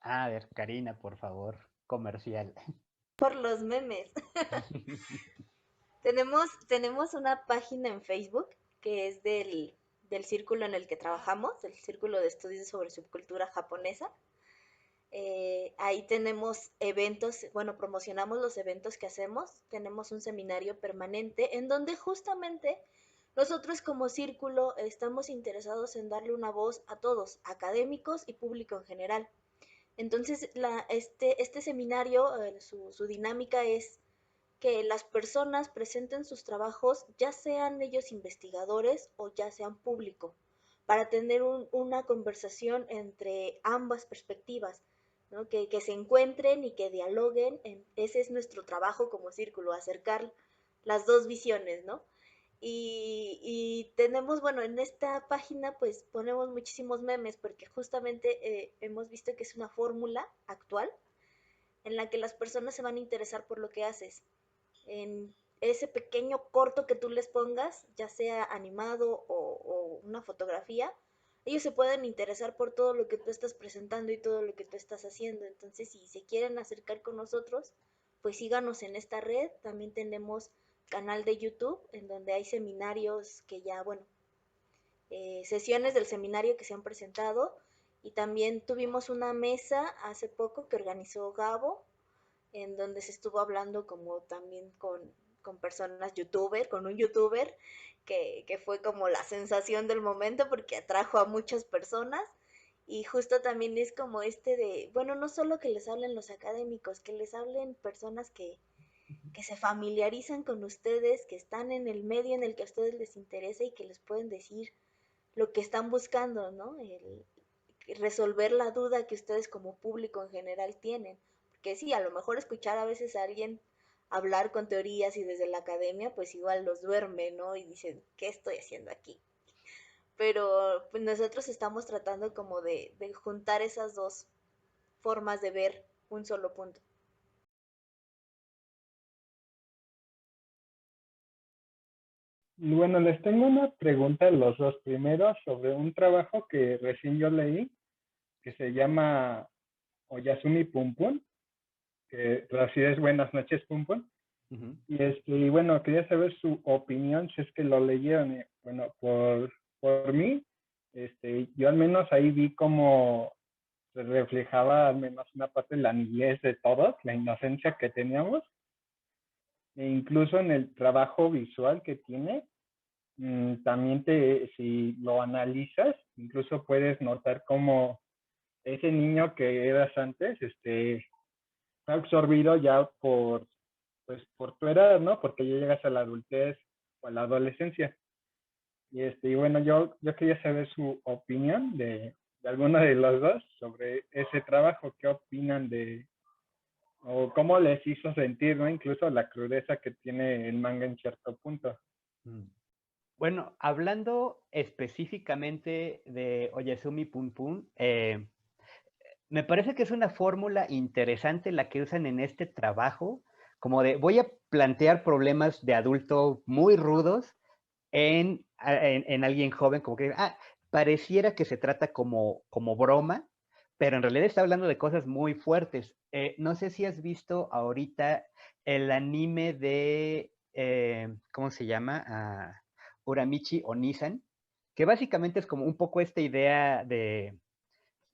A ver, Karina, por favor, comercial. Por los memes. Tenemos una página en Facebook que es del círculo en el que trabajamos, el Círculo de Estudios sobre Subcultura Japonesa. Ahí tenemos eventos, bueno, promocionamos los eventos que hacemos, tenemos un seminario permanente en donde justamente nosotros como círculo estamos interesados en darle una voz a todos, académicos y público en general. Entonces, este seminario, su dinámica es que las personas presenten sus trabajos, ya sean ellos investigadores o ya sean público, para tener una conversación entre ambas perspectivas, ¿no? Que se encuentren y que dialoguen. Ese es nuestro trabajo como círculo, acercar las dos visiones, ¿no? Y tenemos, bueno, en esta página pues ponemos muchísimos memes porque justamente hemos visto que es una fórmula actual en la que las personas se van a interesar por lo que haces. En ese pequeño corto que tú les pongas, ya sea animado o una fotografía, ellos se pueden interesar por todo lo que tú estás presentando y todo lo que tú estás haciendo. Entonces, si se quieren acercar con nosotros, pues síganos en esta red. También tenemos canal de YouTube en donde hay seminarios que ya, bueno, sesiones del seminario que se han presentado. Y también tuvimos una mesa hace poco que organizó Gabo, en donde se estuvo hablando como también con personas youtuber, con un youtuber que fue como la sensación del momento porque atrajo a muchas personas. Y justo también es como de, bueno, no solo que les hablen los académicos, que les hablen personas que se familiarizan con ustedes, que están en el medio en el que a ustedes les interesa y que les pueden decir lo que están buscando, ¿no? Resolver la duda que ustedes como público en general tienen. Porque sí, a lo mejor escuchar a veces a alguien hablar con teorías y desde la academia, pues igual los duerme, ¿no? Y dicen, ¿qué estoy haciendo aquí? Pero pues nosotros estamos tratando como de juntar esas dos formas de ver un solo punto. Y bueno, les tengo una pregunta a los dos. Primero, sobre un trabajo que recién yo leí, que se llama Oyasumi Pum Pum, que traducido es Buenas noches Pum Pum. Y bueno, quería saber su opinión, si es que lo leyeron. Bueno, por mí, yo al menos ahí vi como se reflejaba al menos una parte de la niñez de todos, la inocencia que teníamos, e incluso en el trabajo visual que tiene. También si lo analizas, incluso puedes notar cómo ese niño que eras antes, fue absorbido ya por tu edad, ¿no? Porque ya llegas a la adultez o a la adolescencia. Y bueno, yo quería saber su opinión de alguno de los dos sobre ese trabajo. ¿Qué opinan o cómo les hizo sentir, ¿no? Incluso la crudeza que tiene el manga en cierto punto. Bueno, hablando específicamente de Oyasumi Pum Pum, me parece que es una fórmula interesante la que usan en este trabajo, como de voy a plantear problemas de adulto muy rudos en alguien joven, como que pareciera que se trata como broma, pero en realidad está hablando de cosas muy fuertes. No sé si has visto ahorita el anime de, ¿cómo se llama? Uramichi Onisan, que básicamente es como un poco esta idea de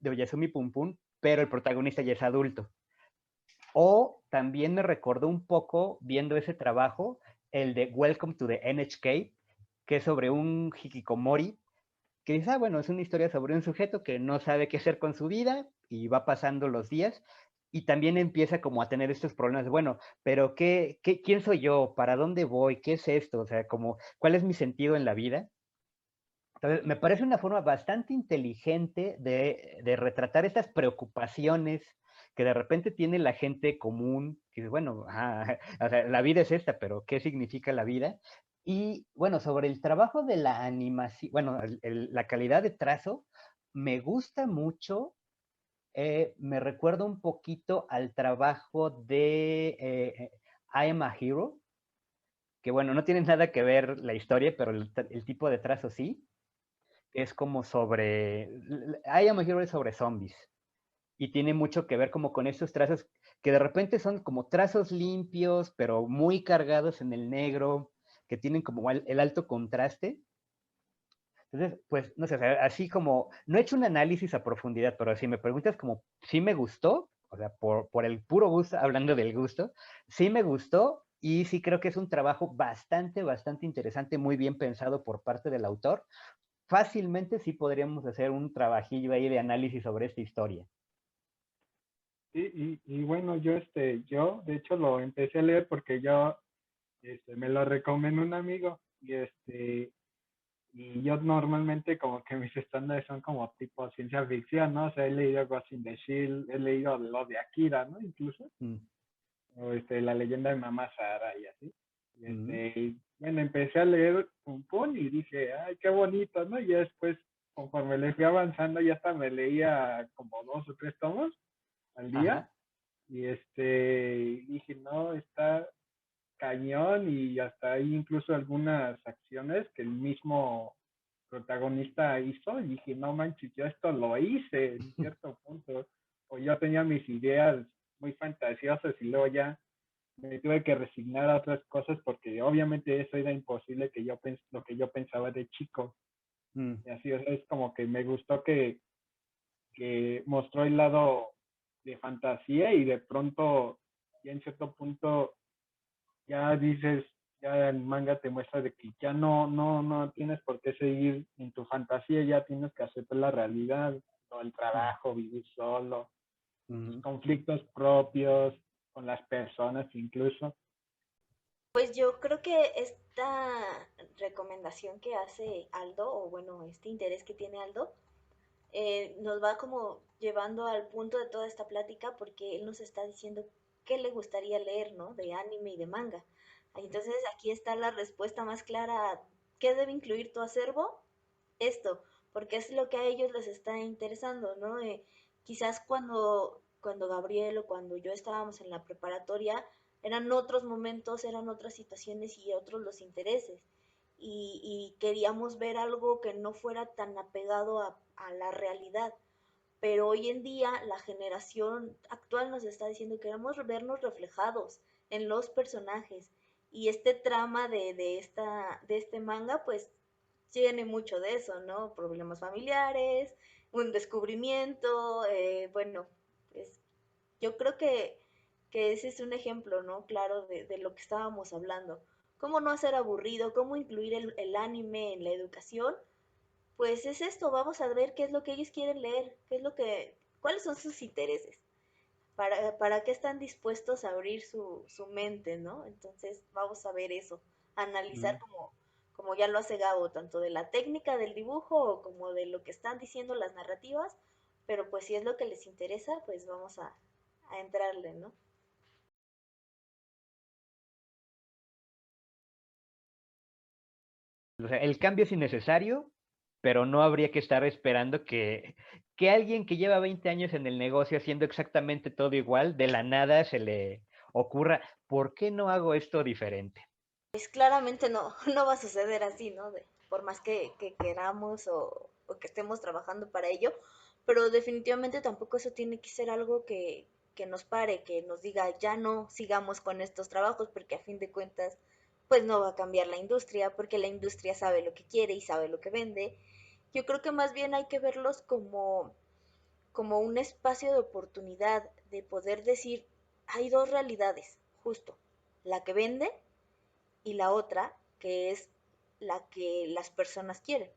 Oyasumi Pum Pum, pero el protagonista ya es adulto. O también me recordó un poco, viendo ese trabajo, el de Welcome to the NHK, que es sobre un hikikomori, que dice, bueno, es una historia sobre un sujeto que no sabe qué hacer con su vida y va pasando los días y también empieza como a tener estos problemas de, bueno, pero ¿quién soy yo? ¿Para dónde voy? ¿Qué es esto? O sea, como, ¿cuál es mi sentido en la vida? Entonces, me parece una forma bastante inteligente de retratar estas preocupaciones que de repente tiene la gente común, que dice, bueno, o sea, la vida es esta, pero ¿qué significa la vida? Y bueno, sobre el trabajo de la animación, bueno, la calidad de trazo, me gusta mucho Me recuerda un poquito al trabajo de I Am a Hero, que bueno, no tiene nada que ver la historia, pero el tipo de trazo sí. Es como sobre... I Am a Hero es sobre zombies. Y tiene mucho que ver como con esos trazos que de repente son como trazos limpios, pero muy cargados en el negro, que tienen como el alto contraste. Entonces, pues, no sé, o sea, así como, no he hecho un análisis a profundidad, pero si me preguntas como, sí me gustó, o sea, por el puro gusto, hablando del gusto, sí me gustó y sí creo que es un trabajo bastante, bastante interesante, muy bien pensado por parte del autor. Fácilmente sí podríamos hacer un trabajillo ahí de análisis sobre esta historia. Y bueno, yo de hecho lo empecé a leer porque yo me lo recomendó un amigo y yo normalmente como que mis estándares son como tipo ciencia ficción, ¿no? O sea, he leído Ghost in the Shield, he leído lo de Akira, ¿no? Incluso, Mm, o la leyenda de Mama Sara y así. mm, Y bueno, empecé a leer un pun y dije, ay, qué bonito, ¿no? Y ya después, conforme le fui avanzando, ya hasta me leía como 2 o 3 tomos al día. ajá. Y dije, no, está cañón y hasta hay incluso algunas acciones que el mismo protagonista hizo y dije, no manches, yo esto lo hice en cierto punto. O yo tenía mis ideas muy fantasiosas y luego ya me tuve que resignar a otras cosas porque obviamente eso era imposible que lo que yo pensaba de chico. Mm. Y así, o sea, es como que me gustó que mostró el lado de fantasía y de pronto, ya en cierto punto, ya dices, ya el manga te muestra de que ya no tienes por qué seguir en tu fantasía, ya tienes que aceptar la realidad, ¿no? El Mm, trabajo, vivir solo, tus mm. conflictos propios con las personas incluso. Pues yo creo que esta recomendación que hace Aldo, o bueno, este interés que tiene Aldo, nos va como llevando al punto de toda esta plática porque él nos está diciendo qué le gustaría leer, ¿no? De anime y de manga. Entonces aquí está la respuesta más clara a qué debe incluir tu acervo, esto, porque es lo que a ellos les está interesando, ¿no? Quizás cuando Gabriel o cuando yo estábamos en la preparatoria, eran otros momentos, eran otras situaciones y otros los intereses. Y queríamos ver algo que no fuera tan apegado a la realidad. Pero hoy en día la generación actual nos está diciendo que queremos vernos reflejados en los personajes. Y este trama de este manga, pues tiene mucho de eso, ¿no? Problemas familiares, un descubrimiento, bueno, pues yo creo que ese es un ejemplo, ¿no? Claro de lo que estábamos hablando. ¿Cómo no hacer aburrido? ¿Cómo incluir el anime en la educación? Pues es esto, vamos a ver qué es lo que ellos quieren leer, qué es lo que, cuáles son sus intereses, para qué están dispuestos a abrir su mente, ¿no? Entonces vamos a ver eso, analizar Mm. como ya lo hace Gabo, tanto de la técnica del dibujo como de lo que están diciendo las narrativas, pero pues si es lo que les interesa, pues vamos a entrarle, ¿no? O sea, el cambio es innecesario, pero no habría que estar esperando que alguien que lleva 20 años en el negocio haciendo exactamente todo igual, de la nada se le ocurra, ¿por qué no hago esto diferente? Pues claramente no, no va a suceder así, ¿no? Por más que queramos o que estemos trabajando para ello, pero definitivamente tampoco eso tiene que ser algo que nos pare, que nos diga ya no sigamos con estos trabajos, porque a fin de cuentas, pues no va a cambiar la industria, porque la industria sabe lo que quiere y sabe lo que vende. Yo creo que más bien hay que verlos como un espacio de oportunidad, de poder decir, hay dos realidades, justo, la que vende y la otra que es la que las personas quieren.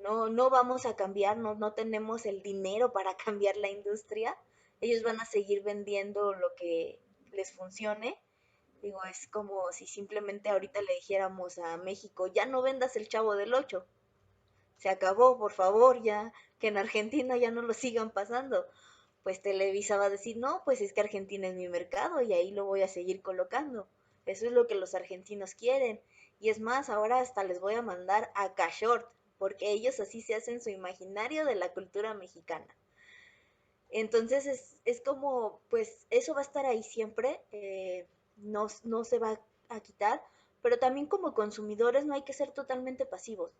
No, no vamos a cambiar, no tenemos el dinero para cambiar la industria. Ellos van a seguir vendiendo lo que les funcione. Digo, es como si simplemente ahorita le dijéramos a México, ya no vendas el Chavo del Ocho. Se acabó, por favor, ya que en Argentina ya no lo sigan pasando. Pues Televisa va a decir, no, pues es que Argentina es mi mercado y ahí lo voy a seguir colocando. Eso es lo que los argentinos quieren. Y es más, ahora hasta les voy a mandar a Cashort, porque ellos así se hacen su imaginario de la cultura mexicana. Entonces es como, pues eso va a estar ahí siempre, no se va a quitar, pero también como consumidores no hay que ser totalmente pasivos,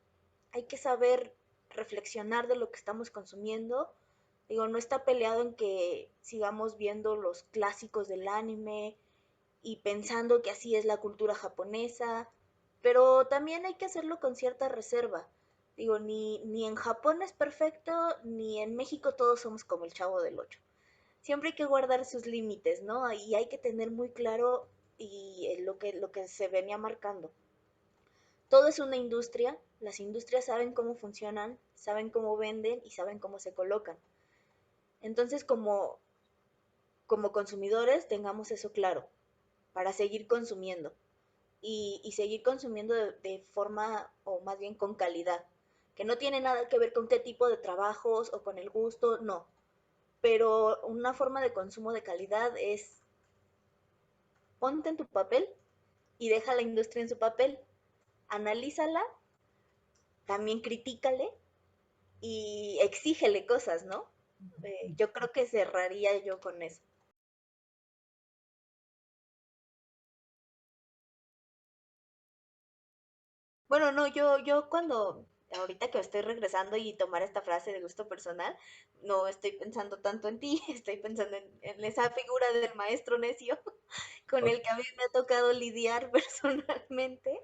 hay que saber reflexionar de lo que estamos consumiendo. Digo, no está peleado en que sigamos viendo los clásicos del anime y pensando que así es la cultura japonesa, pero también hay que hacerlo con cierta reserva. Digo, ni en Japón es perfecto, ni en México todos somos como el Chavo del Ocho. Siempre hay que guardar sus límites, ¿no? Y hay que tener muy claro lo que se venía marcando. Todo es una industria, las industrias saben cómo funcionan, saben cómo venden y saben cómo se colocan. Entonces, como consumidores, tengamos eso claro para seguir consumiendo y seguir consumiendo de forma, o más bien con calidad, que no tiene nada que ver con qué tipo de trabajos o con el gusto, no. Pero una forma de consumo de calidad es ponte en tu papel y deja la industria en su papel, analízala, también critícale y exígele cosas, ¿no? Yo creo que cerraría yo con eso. Bueno, no, yo cuando, ahorita que estoy regresando y tomar esta frase de gusto personal, no estoy pensando tanto en ti, estoy pensando en esa figura del maestro necio con el que a mí me ha tocado lidiar personalmente,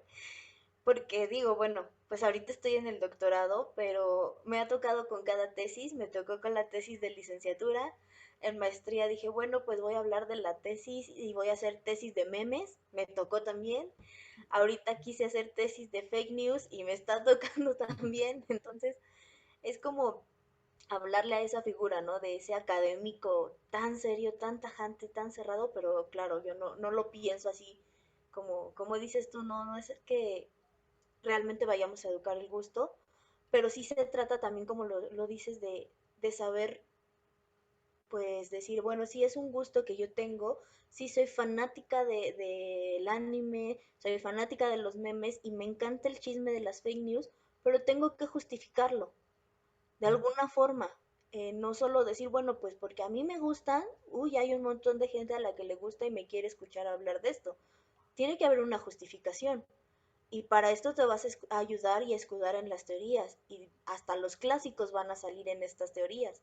porque digo, bueno, pues ahorita estoy en el doctorado, pero me ha tocado con cada tesis, me tocó con la tesis de licenciatura, en maestría dije, bueno, pues voy a hablar de la tesis y voy a hacer tesis de memes, me tocó también, ahorita quise hacer tesis de fake news y me está tocando también, entonces es como hablarle a esa figura, ¿no? De ese académico tan serio, tan tajante, tan cerrado, pero claro, yo no lo pienso así como dices tú, no es que realmente vayamos a educar el gusto, pero sí se trata también, como lo dices, de saber, pues decir, bueno, sí es un gusto que yo tengo, sí soy fanática del anime, soy fanática de los memes y me encanta el chisme de las fake news, pero tengo que justificarlo de alguna forma. No solo decir, bueno, pues porque a mí me gustan, uy, hay un montón de gente a la que le gusta y me quiere escuchar hablar de esto. Tiene que haber una justificación. Y para esto te vas a ayudar y escudar en las teorías. Y hasta los clásicos van a salir en estas teorías.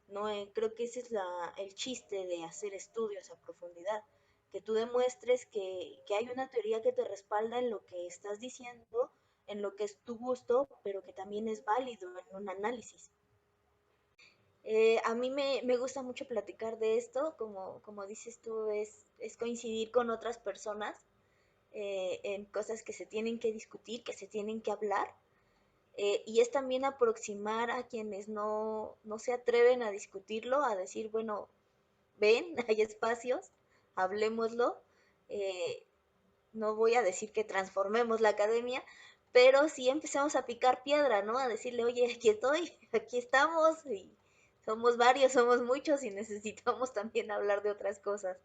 No, creo que ese es el chiste de hacer estudios a profundidad. Que tú demuestres que hay una teoría que te respalda en lo que estás diciendo, en lo que es tu gusto, pero que también es válido en un análisis. A mí me gusta mucho platicar de esto, como dices tú, es coincidir con otras personas en cosas que se tienen que discutir, que se tienen que hablar, y es también aproximar a quienes no se atreven a discutirlo, a decir, bueno, ven, hay espacios, hablemoslo, eh, no voy a decir que transformemos la academia, pero sí empezamos a picar piedra, ¿no? A decirle, oye, aquí estoy, aquí estamos, y somos varios, somos muchos y necesitamos también hablar de otras cosas.